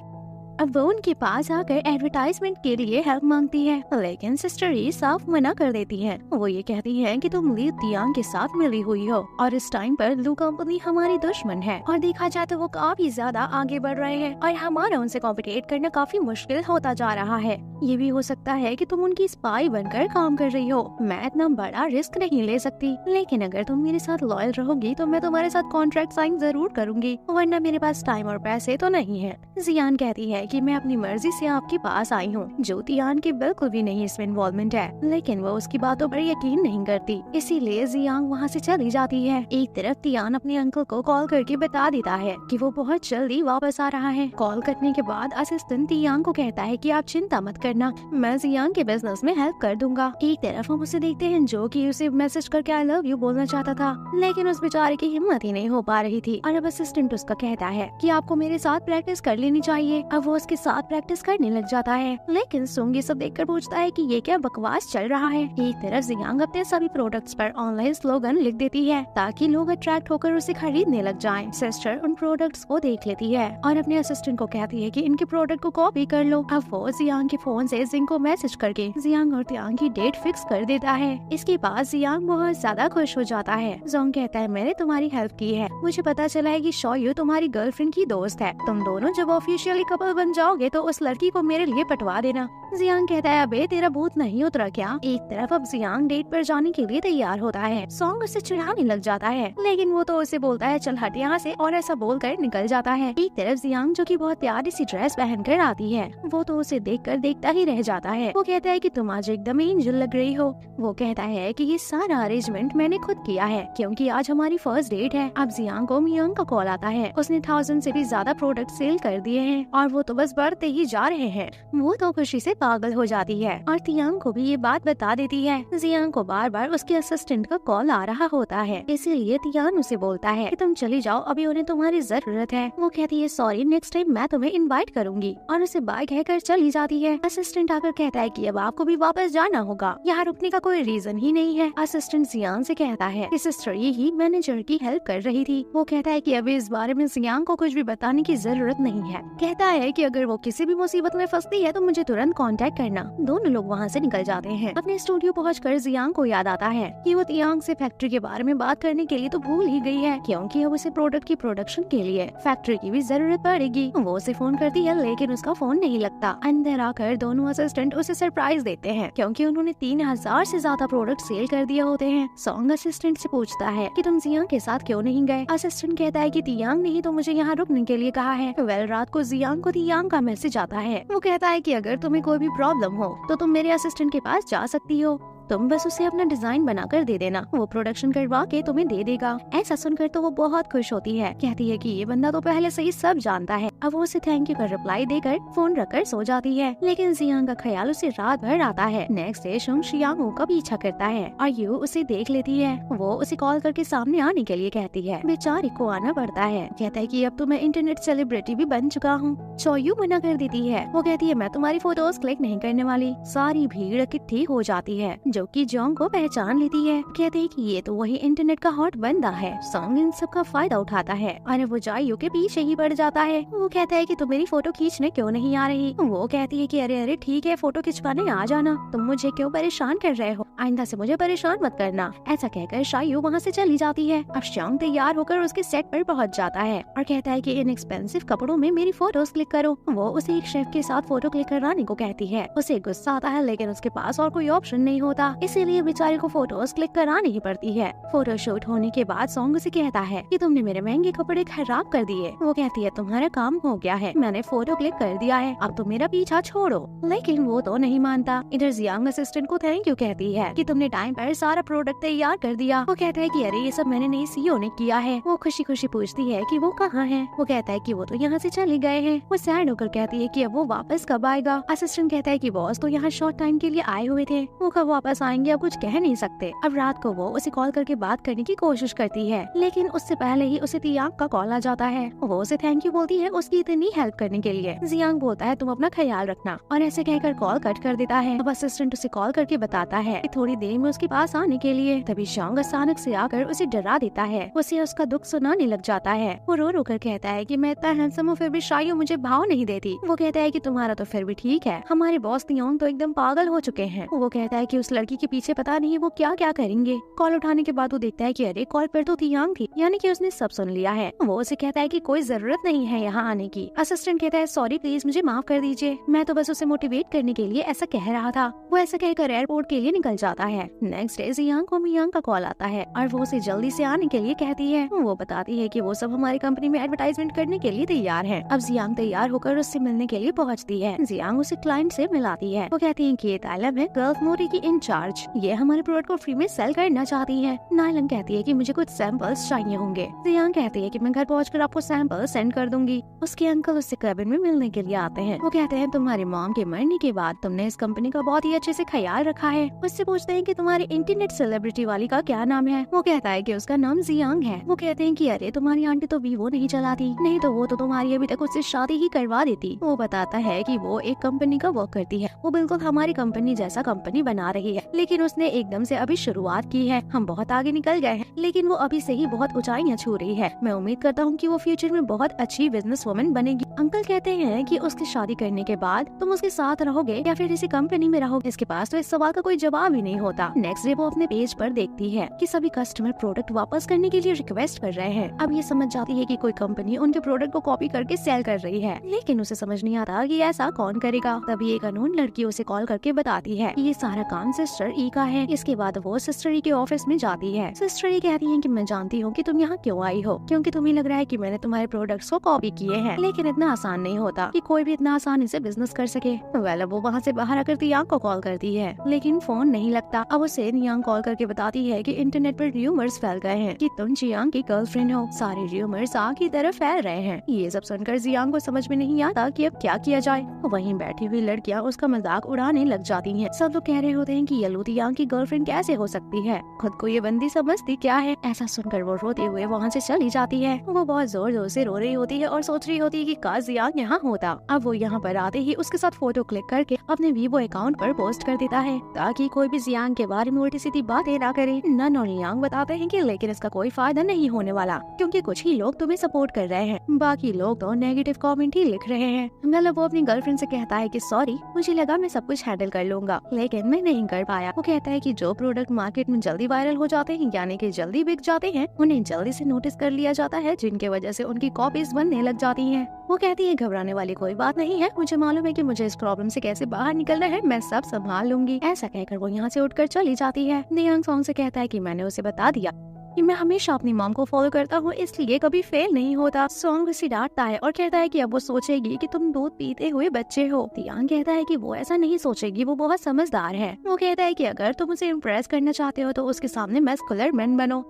अब वो उनके पास आकर एडवर्टाइजमेंट के लिए हेल्प मांगती है, लेकिन सिस्टर ही साफ मना कर देती है। वो ये कहती है कि तुम ली तियांग के साथ मिली हुई हो और इस टाइम पर लू कंपनी हमारी दुश्मन है और देखा जाए तो वो काफी ज्यादा आगे बढ़ रहे हैं और हमारा उनसे कॉम्पिटेट करना काफी मुश्किल होता जा रहा है। ये भी हो सकता है कि तुम उनकी स्पाई बनकर काम कर रही हो। मैं इतना बड़ा रिस्क नहीं ले सकती, लेकिन अगर तुम मेरे साथ लॉयल रहोगी तो मैं तुम्हारे साथ कॉन्ट्रैक्ट साइन जरूर करूंगी, वरना मेरे पास टाइम और पैसे तो नहीं है। जियान कहती है कि मैं अपनी मर्जी से आपके पास आई हूँ। जो तियान की बिल्कुल भी नहीं इसमें इन्वॉल्वमेंट है, लेकिन वो उसकी बातों पर यकीन नहीं करती, इसीलिए जियांग वहाँ से चली जाती है। एक तरफ तियान अपने अंकल को कॉल करके बता देता है कि वो बहुत जल्दी वापस आ रहा है। कॉल करने के बाद असिस्टेंट तियांग को कहता है कि आप चिंता मत करना, मैं जियांग के बिजनेस में हेल्प कर दूंगा। एक तरफ हम उसे देखते हैं जो कि उसे मैसेज करके आई लव यू बोलना चाहता था, लेकिन उस बेचारे की हिम्मत ही नहीं हो पा रही थी। और अब असिस्टेंट उसका कहता है कि आपको मेरे साथ प्रैक्टिस कर लेनी चाहिए। अब वो उसके साथ प्रैक्टिस करने लग जाता है, लेकिन सुंग ये सब देखकर पूछता है कि ये क्या बकवास चल रहा है। एक तरफ जियांग अपने सभी प्रोडक्ट्स पर ऑनलाइन स्लोगन लिख देती है ताकि लोग अट्रैक्ट होकर उसे खरीदने लग जाएं। सिस्टर उन प्रोडक्ट्स को देख लेती है और अपने असिस्टेंट को कहती है कि इनके प्रोडक्ट को कॉपी कर लो। अब वो जियांग के फोन से जिंग को मैसेज करके जियांग और तियांग की डेट फिक्स कर देता है। इसके बाद जियांग बहुत ज्यादा खुश हो जाता है। जोंग कहता है मैंने तुम्हारी हेल्प की है, मुझे पता चला है कि शोयू तुम्हारी गर्लफ्रेंड की दोस्त है, तुम दोनों जब ऑफिशियली कपल बन जाओगे तो उस लड़की को मेरे लिए पटवा देना। जियांग कहता है अबे तेरा भूत नहीं उतरा क्या। एक तरफ अब जियांग डेट पर जाने के लिए तैयार होता है। सोंग उसे चिढ़ाने लग जाता है, लेकिन वो तो उसे बोलता है चल हट यहाँ से, और ऐसा बोलकर निकल जाता है। एक तरफ जियांग जो कि बहुत प्यारी सी ड्रेस पहनकर आती है, वो तो उसे देखकर देखता ही रह जाता है। वो कहता है कि तुम आज एकदम एंजल लग रही हो। वो कहता है कि ये सारा अरेंजमेंट मैंने खुद किया है क्योंकि आज हमारी फर्स्ट डेट है। अब जियांग को मियांग का कॉल आता है, उसने 1000 से भी ज्यादा प्रोडक्ट सेल कर दिए हैं और वो तो बस बढ़ते ही जा रहे हैं। वो तो खुशी से पागल हो जाती है और तियांग को भी ये बात बता देती है। जियांग को बार बार उसके असिस्टेंट का कॉल आ रहा होता है, इसीलिए तियांग उसे बोलता है कि तुम चली जाओ, अभी उन्हें तुम्हारी जरूरत है। वो कहती है सॉरी, नेक्स्ट टाइम मैं तुम्हें इनवाइट करूंगी, और उसे बाय कहकर चली जाती है। असिस्टेंट आकर कहता है कि अब आपको भी वापस जाना होगा, यहाँ रुकने का कोई रीजन ही नहीं है। असिस्टेंट जियांग से कहता है कि सिस्टर ये ही मैनेजर की हेल्प कर रही थी। वो कहता है कि अभी इस बारे में जियांग को कुछ भी बताने की जरूरत नहीं है। कहता है कि अगर वो किसी भी मुसीबत में फंसती है तो मुझे तुरंत कांटेक्ट करना। दोनों लोग वहाँ से निकल जाते हैं। अपने स्टूडियो पहुंचकर जियांग को याद आता है कि वो तियांग से फैक्ट्री के बारे में बात करने के लिए तो भूल ही गई है, क्योंकि अब उसे प्रोडक्ट की प्रोडक्शन के लिए फैक्ट्री की भी जरूरत पड़ेगी। वो उसे फोन करती है, लेकिन उसका फोन नहीं लगता। अंदर आकर दोनों असिस्टेंट उसे सरप्राइज देते हैं क्योंकि उन्होंने 3000 से ज्यादा प्रोडक्ट सेल कर दिए होते हैं। सॉन्ग असिस्टेंट से पूछता है कि तुम जियांग के साथ क्यों नहीं गए। असिस्टेंट कहता है कि तियांग ने ही तो मुझे यहाँ रुकने के लिए कहा है। वेल रात को जियांग को तियांग का मैसेज आता है। वो कहता है कि अगर तुम्हें कोई भी प्रॉब्लम हो तो तुम मेरे असिस्टेंट के पास जा सकती हो, तुम बस उसे अपना डिजाइन बनाकर दे देना, वो प्रोडक्शन करवा के तुम्हें दे देगा। ऐसा सुनकर तो वो बहुत खुश होती है, कहती है कि ये बंदा तो पहले से ही सब जानता है। अब वो उसे थैंक यू का रिप्लाई देकर फोन रखकर सो जाती है, लेकिन जियांग का ख्याल उसे रात भर आता है। नेक्स्ट डे शुंग शियांग का पीछा करता है और यू उसे देख लेती है। वो उसे कॉल करके सामने आने के लिए कहती है। बेचारी को आना पड़ता है, कहता है कि अब तो मैं इंटरनेट सेलिब्रिटी भी बन चुका हूँ। चोयू मना कर देती है। वो कहती है मैं तुम्हारी फोटोज क्लिक नहीं करने वाली। सारी भीड़ इकट्ठी हो जाती है जो कि जोंग को पहचान लेती है। कहते हैं कि ये तो वही इंटरनेट का हॉट बंदा है। सॉन्ग इन सब का फायदा उठाता है और वो जायू के पीछे ही पड़ जाता है। वो कहता है कि तुम मेरी फोटो खींचने क्यों नहीं आ रही। वो कहती है कि अरे अरे ठीक है, फोटो खिंचवाने आ जाना, तुम मुझे क्यों परेशान कर रहे हो, आइंदा से मुझे परेशान मत करना। ऐसा कहकर शायू वहाँ से चली जाती है। अब शोंग तैयार होकर उसके सेट पर पहुँच जाता है और कहता है कि इन एक्सपेंसिव कपड़ों में मेरी फोटोज क्लिक करो। वो उसे एक शेफ के साथ फोटो क्लिक कराने को कहती है। उसे गुस्सा आता है, लेकिन उसके पास और कोई ऑप्शन नहीं होता, इसीलिए बेचारे को फोटोज क्लिक करानी ही पड़ती है। फोटो शूट होने के बाद सॉन्ग उसे कहता है कि तुमने मेरे महंगे कपड़े खराब कर दिए। वो कहती है तुम्हारा काम हो गया है, मैंने फोटो क्लिक कर दिया है, अब तो मेरा पीछा छोड़ो। लेकिन वो तो नहीं मानता। इधर जियांग असिस्टेंट को थैंक यू कहती है कि तुमने टाइम पर सारा प्रोडक्ट तैयार कर दिया। वो कहता है कि अरे ये सब मैंने नई सीईओ ने किया है। वो खुशी खुशी पूछती है कि वो कहाँ है। वो कहता है कि वो तो यहाँ से चले गए हैं। वो सैड होकर कहती है कि अब वो वापस कब आएगा। असिस्टेंट कहता है कि बॉस तो यहाँ शॉर्ट टाइम के लिए आए हुए थे, वो कब वापस आएंगे अब कुछ कह नहीं सकते। अब रात को वो उसे कॉल करके बात करने की कोशिश करती है, लेकिन उससे पहले ही उसे तियांग का कॉल आ जाता है। वो उसे थैंक यू बोलती है उसकी इतनी हेल्प करने के लिए। जियांग बोलता है तुम अपना ख्याल रखना, और ऐसे कहकर कॉल कट कर देता है। अब असिस्टेंट उसे कॉल करके बताता है कि थोड़ी देर में उसके पास आने के लिए। तभी शोंग अचानक से आकर उसे डरा देता है। उसे उसका दुख सुनाने लग जाता है। वो रो रो कर कहता है कि मैं इतना हैंडसम हूँ फिर भी शायू मुझे भाव नहीं देती। वो कहता है कि तुम्हारा तो फिर भी ठीक है, हमारे बॉस तियांग तो एकदम पागल हो चुके हैं। वो कहता है कि उस लड़की के पीछे पता नहीं वो क्या क्या करेंगे। कॉल उठाने के बाद वो देखता है कि अरे कॉल पर तो तियांग थी, यानी कि उसने सब सुन लिया है। वो उसे कहता है कि कोई जरूरत नहीं है यहाँ आने की। असिस्टेंट कहता है सॉरी प्लीज मुझे माफ कर दीजिए, मैं तो बस उसे मोटिवेट करने के लिए ऐसा कह रहा था। वो ऐसा कहकर एयरपोर्ट के लिए निकल जाता जाता है। नेक्स्ट डे जियांग को मियांग का कॉल आता है और वो उसे जल्दी से आने के लिए कहती है। वो बताती है कि वो सब हमारी कंपनी में एडवर्टाइजमेंट करने के लिए तैयार है। अब जियांग तैयार होकर उससे मिलने के लिए पहुँचती है। जियांग उसे क्लाइंट से मिलाती है। वो कहती है कि ये ताइलम है गल्फ मोरी की इंचार्ज, ये हमारे प्रोडक्ट को फ्री में सेल करना चाहती है। नाइलम कहती है कि मुझे कुछ सैंपल्स चाहिए होंगे। जियांग कहती है कि मैं घर पहुंचकर आपको सैंपल सेंड कर दूंगी। उसके अंकल उससे कैबिन में मिलने के लिए आते हैं। वो कहते हैं तुम्हारी मॉम के मरने के बाद तुमने इस कंपनी का बहुत ही अच्छे से ख्याल रखा है। उससे पूछते हैं कि तुम्हारी इंटरनेट सेलिब्रिटी वाली का क्या नाम है। वो कहता है कि उसका नाम जियांग है। वो कहते हैं कि अरे तुम्हारी आंटी तो वीवो नहीं चलाती, नहीं तो वो तो तुम्हारी अभी तक उससे शादी ही करवा देती। वो बताता है कि वो एक कंपनी का वर्क करती है, वो बिल्कुल हमारी कंपनी जैसा कंपनी बना रही है, लेकिन उसने एकदम से अभी शुरुआत की है। हम बहुत आगे निकल गए हैं, लेकिन वो अभी से ही बहुत ऊंचाइयां छू रही है। मैं उम्मीद करता हूँ कि वो फ्यूचर में बहुत अच्छी बिजनेस वुमन बनेगी। अंकल कहते हैं कि उसकी शादी करने के बाद तुम उसके साथ रहोगे या फिर इसी कंपनी में रहोगे। इसके पास तो इस सवाल का कोई जवाब ही नहीं होता। नेक्स्ट डे वो अपने पेज पर देखती है कि सभी कस्टमर प्रोडक्ट वापस करने के लिए रिक्वेस्ट कर रहे हैं। अब ये समझ जाती है कि कोई कंपनी उनके प्रोडक्ट को कॉपी करके सेल कर रही है, लेकिन उसे समझ नहीं आता कि ऐसा कौन करेगा। तभी एक अननोन लड़की उसे कॉल करके बताती है कि ये सारा काम सिस्टर ई का है। इसके बाद वो सिस्टर ई के ऑफिस में जाती है। सिस्टर ई कहती है कि मैं जानती हूँ कि तुम यहाँ क्यों आई हो, क्योंकि तुम्हें लग रहा है कि मैंने तुम्हारे प्रोडक्ट्स को कॉपी किए हैं, लेकिन इतना आसान नहीं होता कि कोई भी इतना आसानी से बिजनेस कर सके। वेल अब वो वहाँ से बाहर आकर तियांग को कॉल करती है, लेकिन फोन नहीं लगता। अब उसे तियांग कॉल करके बताती है कि इंटरनेट पर र्यूमर्स फैल गए हैं कि तुम जियांग की गर्लफ्रेंड हो। सारे र्यूमर्स आग की तरफ फैल रहे हैं। ये सब सुनकर जियांग को समझ में नहीं आता कि अब क्या किया जाए। वहीं बैठी हुई लड़कियां उसका मजाक उड़ाने लग जाती हैं। सब लोग कह रहे होते हैं कि यलू तियांग की गर्लफ्रेंड कैसे हो सकती है, खुद को ये बंदी समझती क्या है। ऐसा सुनकर वो रोते हुए वहाँ से चली जाती है। वो बहुत जोर जोर से रो रही होती है और सोच रही होती है कि काश जियांग यहाँ होता। अब वो यहाँ पर आते ही उसके साथ फोटो क्लिक करके अपने वीवो अकाउंट पर पोस्ट कर देता है, ताकि कोई भी जियांग के बारे में उल्टी सीधी बातें ना करे। नन और लियांग बताते हैं कि लेकिन इसका कोई फायदा नहीं होने वाला, क्योंकि कुछ ही लोग तुम्हें सपोर्ट कर रहे हैं, बाकी लोग तो नेगेटिव कमेंट ही लिख रहे हैं। मतलब वो अपनी गर्लफ्रेंड से कहता है कि सॉरी, मुझे लगा मैं सब कुछ हैंडल कर लूंगा, लेकिन मैं नहीं कर पाया। वो कहता है कि जो प्रोडक्ट मार्केट में जल्दी वायरल हो जाते हैं, यानी कि जल्दी बिक जाते हैं, उन्हें जल्दी से नोटिस कर लिया जाता है, जिनके वजह से उनकी कॉपीज बनने लग जाती हैं। वो कहती है घबराने वाली कोई बात नहीं है, मुझे मालूम है कि मुझे इस प्रॉब्लम से कैसे बाहर निकलना है, मैं सब संभाल लूंगी। ऐसा कहकर वो यहाँ से उठकर चली जाती है। नियांग सॉन्ग से कहता है कि मैंने उसे बता दिया कि मैं हमेशा अपनी मॉम को फॉलो करता हूँ, इसलिए कभी फेल नहीं होता। सॉन्ग उसे डांटता है और कहता है कि अब वो सोचेगी कि तुम दूध पीते हुए बच्चे हो। तियांग कहता है कि वो ऐसा नहीं सोचेगी, वो बहुत समझदार है। वो कहता है कि अगर तुम उसे इम्प्रेस करना चाहते हो तो उसके सामने मस्कुलर मैन बनो।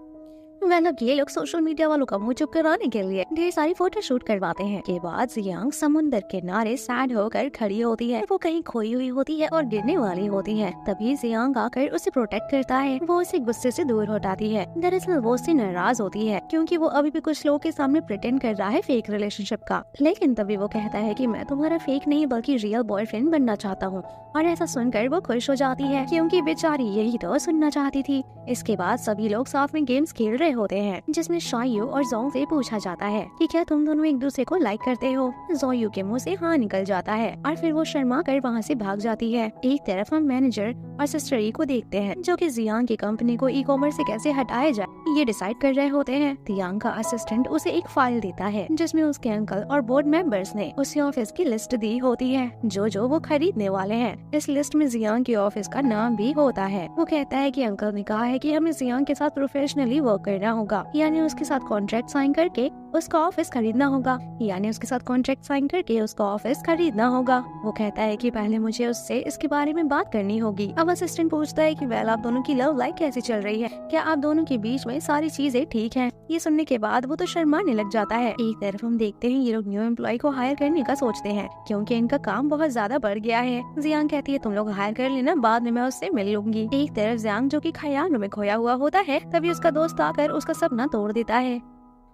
अब ये लोग सोशल मीडिया वालों का मुंह चुप कराने के लिए ढेर सारी फोटो शूट करवाते हैं। के बाद जियांग समुंदर के किनारे सैड होकर खड़ी होती है। वो कहीं खोई हुई होती है और गिरने वाली होती है। तभी जियांग आकर उसे प्रोटेक्ट करता है। वो उसे गुस्से से दूर हटाती है। दरअसल वो उससे नाराज होती है, क्योंकि वो अभी भी कुछ लोगों के सामने प्रिटेंड कर रहा है फेक रिलेशनशिप का। लेकिन तभी वो कहता है कि मैं तुम्हारा फेक नहीं बल्कि रियल बॉयफ्रेंड बनना चाहता हूँ। और ऐसा सुनकर वो खुश हो जाती है, क्योंकि बेचारी यही तो सुनना चाहती थी। इसके बाद सभी लोग साथ में गेम्स खेल रहे होते हैं, जिसमें शायू और जोंग से पूछा जाता है कि क्या तुम दोनों एक दूसरे को लाइक करते हो। जोयू के मुंह से हाँ निकल जाता है और फिर वो शर्मा कर वहाँ से भाग जाती है। एक तरफ हम मैनेजर और सिस्टर ई को देखते हैं, जो कि जियांग की कंपनी को ई कॉमर्स से कैसे हटाया जाए ये डिसाइड कर रहे होते हैं। तियांग का असिस्टेंट उसे एक फाइल देता है, जिसमें उसके अंकल और बोर्ड मेंबर्स ने उसे ऑफिस की लिस्ट दी होती है, जो वो खरीदने वाले हैं। इस लिस्ट में जियांग के ऑफिस का नाम भी होता है। वो कहता है कि अंकल ने कहा है कि हमें जियांग के साथ प्रोफेशनली वर्क करना होगा, यानी उसके साथ कॉन्ट्रैक्ट साइन करके उसका ऑफिस खरीदना होगा, यानी उसके साथ कॉन्ट्रैक्ट साइन करके उसका ऑफिस खरीदना होगा। वो कहता है कि पहले मुझे उससे इसके बारे में बात करनी होगी। अब असिस्टेंट पूछता है कि वेल आप दोनों की लव लाइफ कैसी चल रही है, क्या आप दोनों के बीच में सारी चीजें ठीक हैं? ये सुनने के बाद वो तो शर्माने लग जाता है। एक तरफ हम देखते हैं ये लोग न्यू एम्प्लॉय को हायर करने का सोचते हैं, क्योंकि इनका काम बहुत ज्यादा बढ़ गया है। जियांग कहती है तुम लोग हायर कर लेना, बाद में मैं उससे मिल लूंगी। एक तरफ जियांग जो कि ख्यालों में खोया हुआ होता है, तभी उसका दोस्त आकर उसका सपना तोड़ देता है।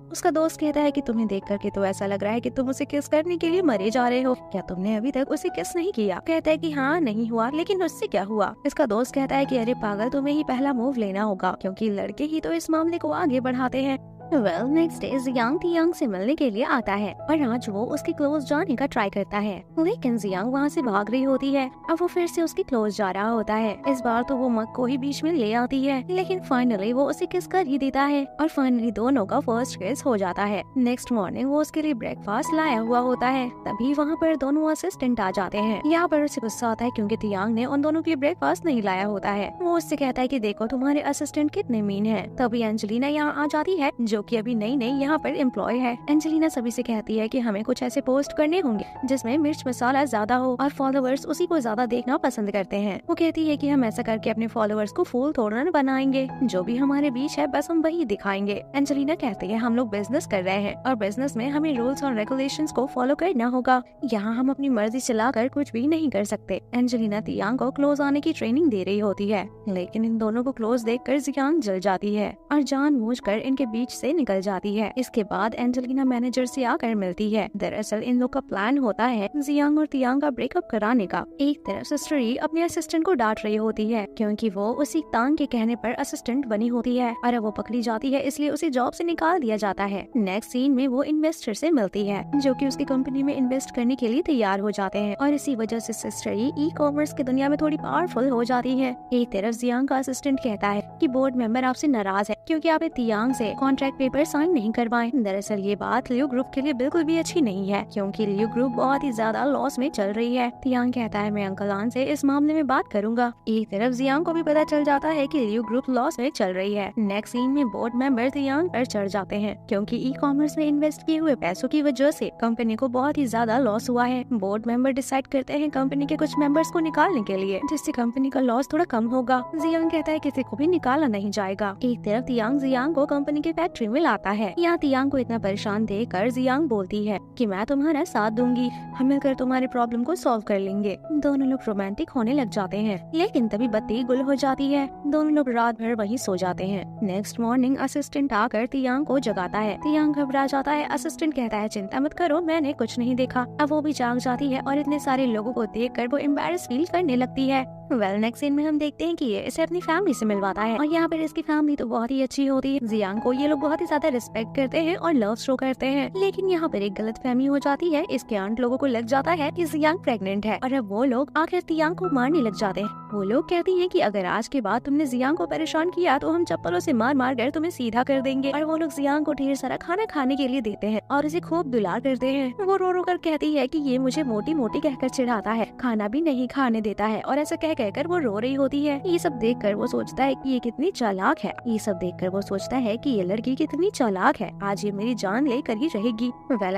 उसका दोस्त कहता है कि तुम्हें देख करके तो ऐसा लग रहा है कि तुम उसे किस करने के लिए मरे जा रहे हो, क्या तुमने अभी तक उसे किस नहीं किया? कहता है कि हाँ नहीं हुआ, लेकिन उससे क्या हुआ? इसका दोस्त कहता है कि अरे पागल, तुम्हें ही पहला मूव लेना होगा, क्योंकि लड़के ही तो इस मामले को आगे बढ़ाते हैं। नेक्स्ट डे जियांग तियांग से मिलने के लिए आता है और आज वो उसके क्लोज जाने का ट्राई करता है, लेकिन जियांग वहाँ से भाग रही होती है। अब वो फिर से उसके क्लोज जा रहा होता है। इस बार तो वो मग को ही बीच में ले आती है, लेकिन फाइनली वो उसे किस कर ही देता है और फाइनली दोनों का फर्स्ट किस हो जाता है। नेक्स्ट मॉर्निंग वो उसके लिए ब्रेकफास्ट लाया हुआ होता है, तभी वहाँ पर दोनों असिस्टेंट आ जाते हैं। यहाँ पर उसे गुस्सा आता है क्योंकि तियांग ने उन दोनों के लिए ब्रेकफास्ट नहीं लाया होता है। वो उससे कहता है कि देखो तुम्हारे असिस्टेंट कितने मीन है। तभी एंजेलिना यहाँ आ जाती है जो कि अभी नई नई यहाँ पर एम्प्लॉय है। एंजेलिना सभी से कहती है कि हमें कुछ ऐसे पोस्ट करने होंगे जिसमें मिर्च मसाला ज्यादा हो और फॉलोअर्स उसी को ज्यादा देखना पसंद करते हैं। वो कहती है कि हम ऐसा करके अपने फॉलोअर्स को फूल थोड़ा न बनाएंगे, जो भी हमारे बीच है बस हम वही दिखाएंगे। एंजेलिना कहती है हम लोग बिजनेस कर रहे हैं और बिजनेस में हमें रूल्स और रेगुलेशंस को फॉलो करना होगा। यहाँ हम अपनी मर्जी चलाकर कुछ भी नहीं कर सकते। एंजेलिना तियांग को क्लोज आने की ट्रेनिंग दे रही होती है, लेकिन इन दोनों को क्लोज देखकर जियांग जल जाती है और जानबूझकर इनके बीच से निकल जाती है। इसके बाद एंजेलिना मैनेजर से आकर मिलती है। दरअसल इन लोग का प्लान होता है जियांग और तियांग का ब्रेकअप कराने का। एक तरफ सिस्टरी अपने असिस्टेंट को डांट रही होती है क्योंकि वो उसी तांग के कहने पर असिस्टेंट बनी होती है और अब वो पकड़ी जाती है, इसलिए उसे जॉब से निकाल दिया जाता है। नेक्स्ट सीन में वो इन्वेस्टर से मिलती है जो कि उसकी कंपनी में इन्वेस्ट करने के लिए तैयार हो जाते हैं और इसी वजह से सिस्टरी ई कॉमर्स की दुनिया में थोड़ी पावरफुल हो जाती है। एक तरफ जियांग का असिस्टेंट कहता है कि बोर्ड मेंबर आपसे नाराज है क्योंकि आपने तियांग से कॉन्ट्रैक्ट पेपर साइन नहीं करवाए। दरअसल ये बात लियो ग्रुप के लिए बिल्कुल भी अच्छी नहीं है क्योंकि लियो ग्रुप बहुत ही ज्यादा लॉस में चल रही है। तियांग कहता है मैं अंकल आन से इस मामले में बात करूंगा। एक तरफ जियांग को भी पता चल जाता है कि लियो ग्रुप लॉस में चल रही है। नेक्स्ट सीन में बोर्ड मेंबर तियांग पर चढ़ जाते हैं क्योंकि ई कॉमर्स में इन्वेस्ट किए हुए पैसों की वजह से कंपनी को बहुत ही ज्यादा लॉस हुआ है। बोर्ड मेंबर डिसाइड करते हैं कंपनी के कुछ मेंबर्स को निकालने के लिए, जिससे कंपनी का लॉस थोड़ा कम होगा। जियांग कहता है किसी को भी निकाला नहीं जाएगा। एक तरफ तियांग जियांग को कंपनी की फैक्ट्री में लाता है। यहाँ तियांग को इतना परेशान देखकर जियांग बोलती है कि मैं तुम्हारा साथ दूंगी, हम मिलकर तुम्हारे प्रॉब्लम को सॉल्व कर लेंगे। दोनों लोग रोमांटिक होने लग जाते हैं, लेकिन तभी बत्ती गुल हो जाती है। दोनों लोग रात भर वहीं सो जाते हैं। नेक्स्ट मॉर्निंग असिस्टेंट आकर तियांग को जगाता है। तियांग घबरा जाता है। असिस्टेंट कहता है चिंता मत करो, मैंने कुछ नहीं देखा। अब वो भी जाग जाती है और इतने सारे लोगों को देखकर वो एम्बैरेस फील करने लगती है। नेक्स्ट सीन में हम देखते हैं कि ये इसे अपनी फैमिली से मिलवाता है और यहाँ पर इसकी फैमिली तो बहुत ही अच्छी होती है। जियांग को ये लोग बहुत ही ज्यादा रिस्पेक्ट करते हैं और लव शो करते हैं, लेकिन यहाँ पर एक गलत फहमी हो जाती है। इसके आंट लोगों को लग जाता है कि जियांग प्रेग्नेंट है और अब वो लोग आखिर तियांग को मारने लग जाते हैं। वो लोग कहती हैं कि अगर आज के बाद तुमने जियांग को परेशान किया तो हम चप्पलों से मार मार कर तुम्हें सीधा कर देंगे। और वो लोग जियांग को ढेर सारा खाना खाने के लिए देते हैं और उसे खूब दुलार करते हैं। वो रो रो कर कहती है कि ये मुझे मोटी मोटी कहकर चिढ़ाता है, खाना भी नहीं खाने देता है और ऐसा कह कहकर वो रो रही होती है। ये सब देखकर वो सोचता है कि ये कितनी चालाक है। ये सब देखकर वो सोचता है कि ये लड़की कितनी चालाक है, आज ये मेरी जान लेकर ही रहेगी।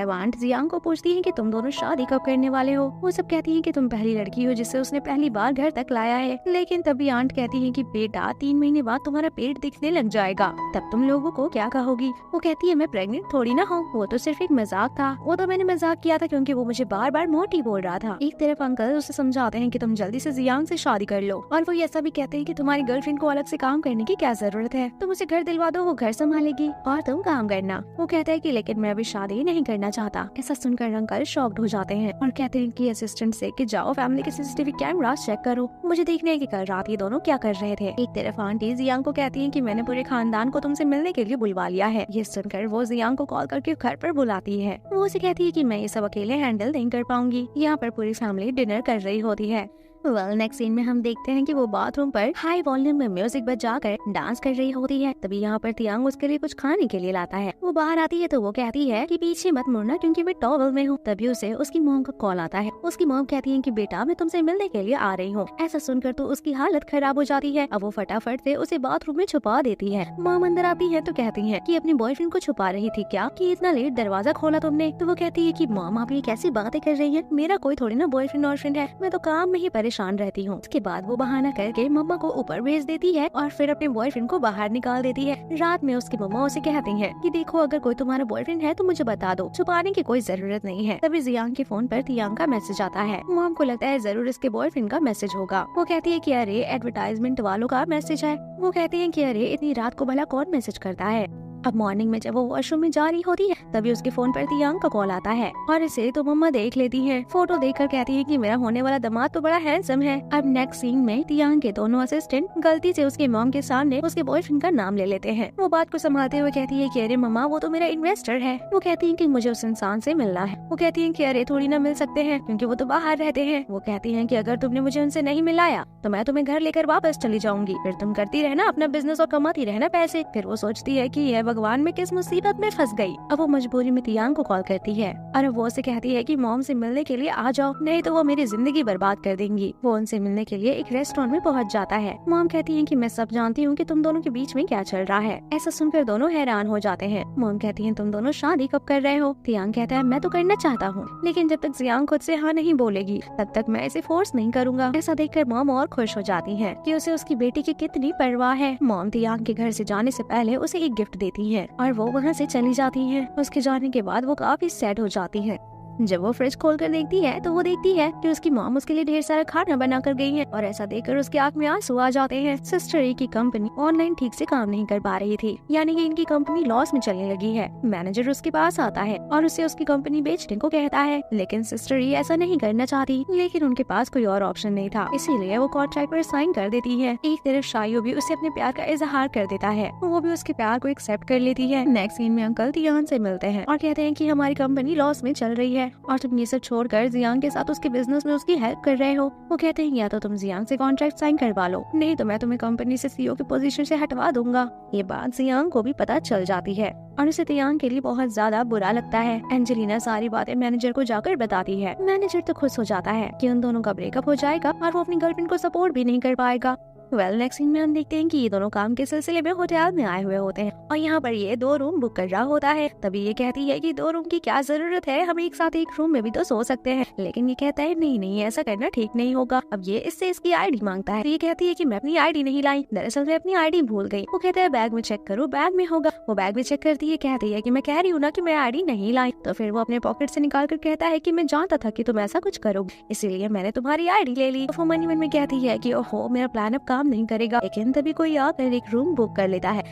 आंट जियांग को पूछती है कि तुम दोनों शादी कब करने वाले हो। वो सब कहती हैं कि तुम पहली लड़की हो जिसे उसने पहली बार घर तक लाया है। लेकिन तभी आंट कहती है कि बेटा 3 महीने बाद तुम्हारा पेट दिखने लग जाएगा, तब तुम लोगों को क्या कहोगी। वो कहती है मैं प्रेग्नेंट थोड़ी ना हूँ, वो तो सिर्फ एक मजाक था। वो तो मैंने मजाक किया था क्योंकि वो मुझे बार बार मोटी बोल रहा था। एक तरफ अंकल उसे समझाते हैं कि तुम जल्दी से जियांग से शादी कर लो और वो ऐसा भी कहते हैं कि तुम्हारी गर्लफ्रेंड को अलग से काम करने की क्या जरूरत है, तुम उसे घर दिलवा दो, वो घर संभालेगी और तुम काम करना। वो कहता है कि लेकिन मैं अभी शादी नहीं करना चाहता। ऐसा सुनकर अंकल शॉक्ड हो जाते हैं और कहते हैं कि असिस्टेंट से कि जाओ फैमिली के सीसीटीवी कैमरा चेक करो, मुझे देखने है कि कल रात ये दोनों क्या कर रहे थे। एक तरफ आंटी जियांग को कहती है कि मैंने पूरे खानदान को तुमसे मिलने के लिए बुलवा लिया है। ये सुनकर वो जियांग को कॉल करके घर पर बुलाती है। वो उसे कहती है कि मैं ये सब अकेले हैंडल नहीं कर पाऊंगी। यहाँ पर पूरी फैमिली डिनर कर रही होती है। नेक्स्ट सीन में हम देखते हैं कि वो बाथरूम पर हाई वॉल्यूम में म्यूजिक बजाकर डांस कर रही होती है। तभी यहाँ पर तियांग उसके लिए कुछ खाने के लिए लाता है। वो बाहर आती है तो वो कहती है कि पीछे मत मुड़ना क्योंकि मैं टॉवल में हूँ। तभी उसे उसकी मॉम का कॉल आता है। उसकी मॉम कहती है कि बेटा मैं तुमसे मिलने के लिए आ रही हूँ। ऐसा सुनकर तो उसकी हालत खराब हो जाती है। अब वो फटाफट से उसे बाथरूम में छुपा देती है। मॉम अंदर आती है तो कहती है कि अपने बॉयफ्रेंड को छुपा रही थी क्या, कि इतना लेट दरवाजा खोला तुमने। तो वो कहती है कि मॉम आप ये कैसी बातें कर रही है, मेरा कोई थोड़ी ना बॉयफ्रेंड वॉयफ्रेंड है, मैं तो काम में ही परेशान रहती हूँ। के बाद वो बहाना करके मम्मा को ऊपर भेज देती है और फिर अपने बॉयफ्रेंड को बाहर निकाल देती है। रात में उसकी मम्मा उसे कहती हैं कि देखो अगर कोई तुम्हारा बॉयफ्रेंड है तो मुझे बता दो, छुपाने की कोई जरूरत नहीं है। तभी जियांग के फोन पर तियांग का मैसेज आता है। मॉम को लगता है जरूर इसके बॉयफ्रेंड का मैसेज होगा। वो कहती है कि अरे एडवर्टाइजमेंट वालों का मैसेज है। वो कहती है कि अरे इतनी रात को भला कौन मैसेज करता है। अब मॉर्निंग में जब वो वॉशरूम में जा रही होती है तभी उसके फोन पर तियांग का कॉल आता है और इसे तो मम्मा देख लेती है। फोटो देखकर कहती है कि मेरा होने वाला दामाद तो बड़ा हैंडसम है। अब नेक्स्ट सीन में तियांग के दोनों असिस्टेंट गलती से उसके मॉम के सामने उसके बॉयफ्रेंड का नाम ले लेते हैं। वो बात को संभालते हुए कहती है कि अरे मम्मा वो तो मेरा इन्वेस्टर है। वो कहती है कि मुझे उस इंसान से मिलना है। वो कहती है कि अरे थोड़ी ना मिल सकते हैं क्योंकि वो तो बाहर रहते हैं। वो कहती है कि अगर तुमने मुझे उनसे नहीं मिलाया तो मैं तुम्हें घर लेकर वापस चली जाऊंगी, फिर तुम करती रहना अपना बिजनेस और कमाती रहना पैसे। फिर वो सोचती है कि यह भगवान में किस मुसीबत में फंस गई। अब वो मजबूरी में तियांग को कॉल करती है और वो उसे कहती है कि मॉम से मिलने के लिए आ जाओ, नहीं तो वो मेरी जिंदगी बर्बाद कर देंगी। वो उनसे मिलने के लिए एक रेस्टोरेंट में पहुंच जाता है। मॉम कहती है कि मैं सब जानती हूँ कि तुम दोनों के बीच में क्या चल रहा है। ऐसा सुनकर दोनों हैरान हो जाते हैं। मॉम कहती है तुम दोनों शादी कब कर रहे हो? तियांग कहता है मैं तो करना चाहता हूँ, लेकिन जब तक जियांग खुद से हाँ नहीं बोलेगी तब तक मैं इसे फोर्स नहीं करूँगा। ऐसा देखकर मॉम और खुश हो जाती है कि उसे उसकी बेटी की कितनी परवाह है। मॉम तियांग के घर से जाने से पहले उसे एक गिफ्ट देती है और वो वहाँ से चली जाती है। उसके जाने के बाद वो काफी सैड हो जाती है। जब वो फ्रिज खोलकर देखती है तो वो देखती है कि उसकी मॉम उसके लिए ढेर सारा खाना बना कर गई है और ऐसा देखकर उसकी आंख में आंसू आ जाते हैं। सिस्टर ए की कंपनी ऑनलाइन ठीक से काम नहीं कर पा रही थी, यानी कि इनकी कंपनी लॉस में चलने लगी है। मैनेजर उसके पास आता है और उसे उसकी कंपनी बेचने को कहता है, लेकिन सिस्टर ए ऐसा नहीं करना चाहती। लेकिन उनके पास कोई और ऑप्शन नहीं था, इसीलिए वो कॉन्ट्रैक्ट पर साइन कर देती है। एक तरफ शायू भी उसे अपने प्यार का इजहार कर देता है, वो भी उसके प्यार को एक्सेप्ट कर लेती है। नेक्स्ट सीन में अंकल तियांग से मिलते हैं और कहते हैं कि हमारी कंपनी लॉस में चल रही है और तुम ये सब छोड़कर जियांग के साथ उसके बिजनेस में उसकी हेल्प कर रहे हो। वो कहते हैं या तो तुम जियांग से कॉन्ट्रैक्ट साइन करवा लो, नहीं तो मैं तुम्हें कंपनी से सीईओ की पोजीशन से हटवा दूंगा। ये बात जियांग को भी पता चल जाती है और उसे तियांग के लिए बहुत ज्यादा बुरा लगता है। एंजेलिना सारी बातें मैनेजर को जाकर बताती है। मैनेजर तो खुश हो जाता है कि उन दोनों का ब्रेकअप हो जाएगा और वो अपनी गर्लफ्रेंड को सपोर्ट भी नहीं कर पाएगा। नेक्स्ट सीन में हम देखते हैं कि ये दोनों काम के सिलसिले में होटल में आए हुए होते हैं और यहाँ पर ये 2 रूम बुक कर रहा होता है। तभी ये कहती है कि 2 रूम की क्या जरूरत है, हम एक साथ एक रूम में भी तो सो सकते हैं। लेकिन ये कहता है नहीं नहीं ऐसा करना ठीक नहीं होगा। अब ये इससे इसकी आईडी मांगता है। तो ये कहती है कि मैं अपनी आईडी नहीं लाई, दरअसल मैं अपनी आईडी भूल गई। वो कहता है बैग में चेक करो, बैग में होगा। वो बैग में चेक करती है, कहती है कि मैं कह रही हूँ ना कि मैं आईडी नहीं लाई। तो फिर वो अपने पॉकेट से निकाल कर कहता है कि मैं जानता था कि तुम ऐसा कुछ करोगे, इसीलिए मैंने तुम्हारी आईडी ले ली। वो मन ही मन में कहती है कि ओहो मेरा प्लान अब काम नहीं करेगा। लेकिन तभी कोई आकर एक रूम बुक कर लेता है,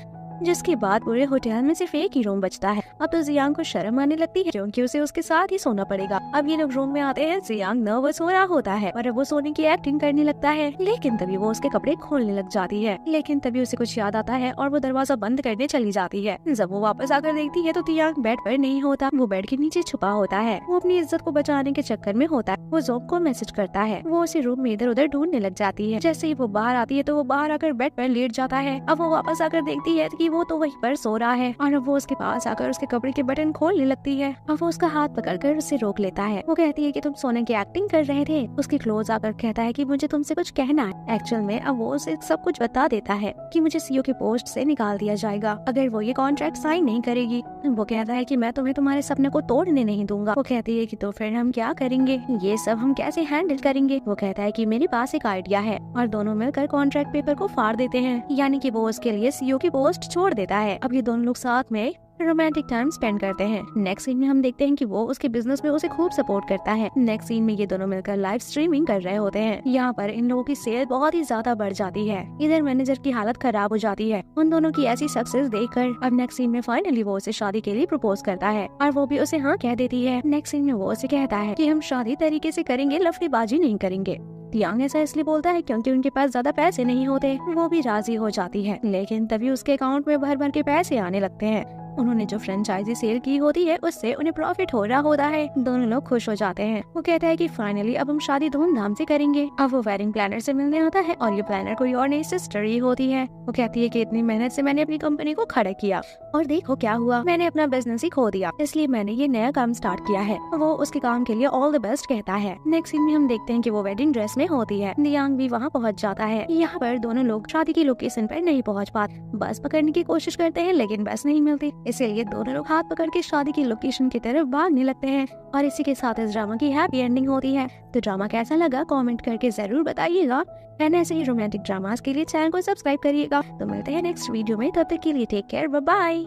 जिसके बाद पूरे होटल में सिर्फ एक ही रूम बचता है। अब तो जियांग को शर्म आने लगती है क्योंकि उसे उसके साथ ही सोना पड़ेगा। अब ये लोग रूम में आते हैं। जियांग नर्वस हो रहा होता है और वो सोने की एक्टिंग करने लगता है, लेकिन तभी वो उसके कपड़े खोलने लग जाती है। लेकिन तभी उसे कुछ याद आता है और वो दरवाजा बंद करने चली जाती है। जब वो वापस आकर देखती है तो तियांग बेड पर नहीं होता, वो बेड के नीचे छुपा होता है। वो अपनी इज्जत को बचाने के चक्कर में होता है। वो जोक को मैसेज करता है। वो उसे रूम में इधर उधर ढूंढने लग जाती है। जैसे ही वो बाहर आती है तो वो बाहर आकर बेड पर लेट जाता है। अब वो वापस आकर देखती है कि वो तो वहीं पर सो रहा है और अब वो उसके पास आकर उसके कपड़े के बटन खोलने लगती है। अब वो उसका हाथ पकड़कर उसे रोक लेता है। वो कहती है कि तुम सोने की एक्टिंग कर रहे थे। उसके क्लोज आकर कहता है कि मुझे तुमसे कुछ कहना है। एक्चुअल में अब वो उसे सब कुछ बता देता है कि मुझे सीईओ की पोस्ट से निकाल दिया जाएगा अगर वो ये कॉन्ट्रैक्ट साइन नहीं करेगी। वो कहता है कि मैं तुम्हें तुम्हारे सपने को तोड़ने नहीं दूंगा। वो कहती है कि तो फिर हम क्या करेंगे, ये सब हम कैसे हैंडल करेंगे। वो कहता है कि मेरे पास एक आइडिया है और दोनों मिलकर कॉन्ट्रैक्ट पेपर को फाड़ देते हैं, यानी कि वो उसके लिए सीईओ की पोस्ट छोड़ देता है। अब ये दोनों लोग साथ में रोमांटिक टाइम स्पेंड करते हैं। नेक्स्ट सीन में हम देखते हैं कि वो उसके बिजनेस में उसे खूब सपोर्ट करता है। नेक्स्ट सीन में ये दोनों मिलकर लाइव स्ट्रीमिंग कर रहे होते हैं। यहाँ पर इन लोगों की सेल बहुत ही ज्यादा बढ़ जाती है। इधर मैनेजर की हालत खराब हो जाती है उन दोनों की ऐसी सक्सेस देखकर। अब नेक्स्ट सीन में फाइनली वो उसे शादी के लिए प्रपोज करता है और वो भी उसे हाँ कह देती है। नेक्स्ट सीन में वो उसे कहता है कि हम शादी तरीके से करेंगे, लफड़ेबाजी नहीं करेंगे। तियांग ऐसा इसलिए बोलता है क्योंकि उनके पास ज्यादा पैसे नहीं होते। वो भी राजी हो जाती है, लेकिन तभी उसके अकाउंट में भर भर के पैसे आने लगते हैं। उन्होंने जो फ्रेंचाइजी सेल की होती है उससे उन्हें प्रॉफिट हो रहा होता है। दोनों लोग खुश हो जाते हैं। वो कहता है कि फाइनली अब हम शादी धूमधाम से करेंगे। अब वो वेडिंग प्लानर से मिलने आता है और ये प्लानर कोई और नहीं सिस्टर ही होती है। वो कहती है कि इतनी मेहनत से मैंने अपनी कंपनी को खड़ा किया और देखो क्या हुआ, मैंने अपना बिजनेस ही खो दिया, इसलिए मैंने ये नया काम स्टार्ट किया है। वो उसके काम के लिए ऑल द बेस्ट कहता है। नेक्स्ट सीन में हम देखते हैं कि वो वेडिंग ड्रेस में होती है। तियांग भी वहाँ पहुँच जाता है। यहाँ पर दोनों लोग शादी की लोकेशन पर नहीं पहुँच पाते, बस पकड़ने की कोशिश करते हैं लेकिन बस नहीं मिलती, इसीलिए दोनों लोग हाथ पकड़ के शादी की लोकेशन की तरफ भागने लगते हैं। और इसी के साथ इस ड्रामा की हैप्पी एंडिंग होती है। तो ड्रामा कैसा लगा कमेंट करके जरूर बताइएगा। एंड ऐसे ही रोमांटिक ड्रामास के लिए चैनल को सब्सक्राइब करिएगा। तो मिलते हैं नेक्स्ट वीडियो में, तब तक के लिए टेक केयर, बाय बाय।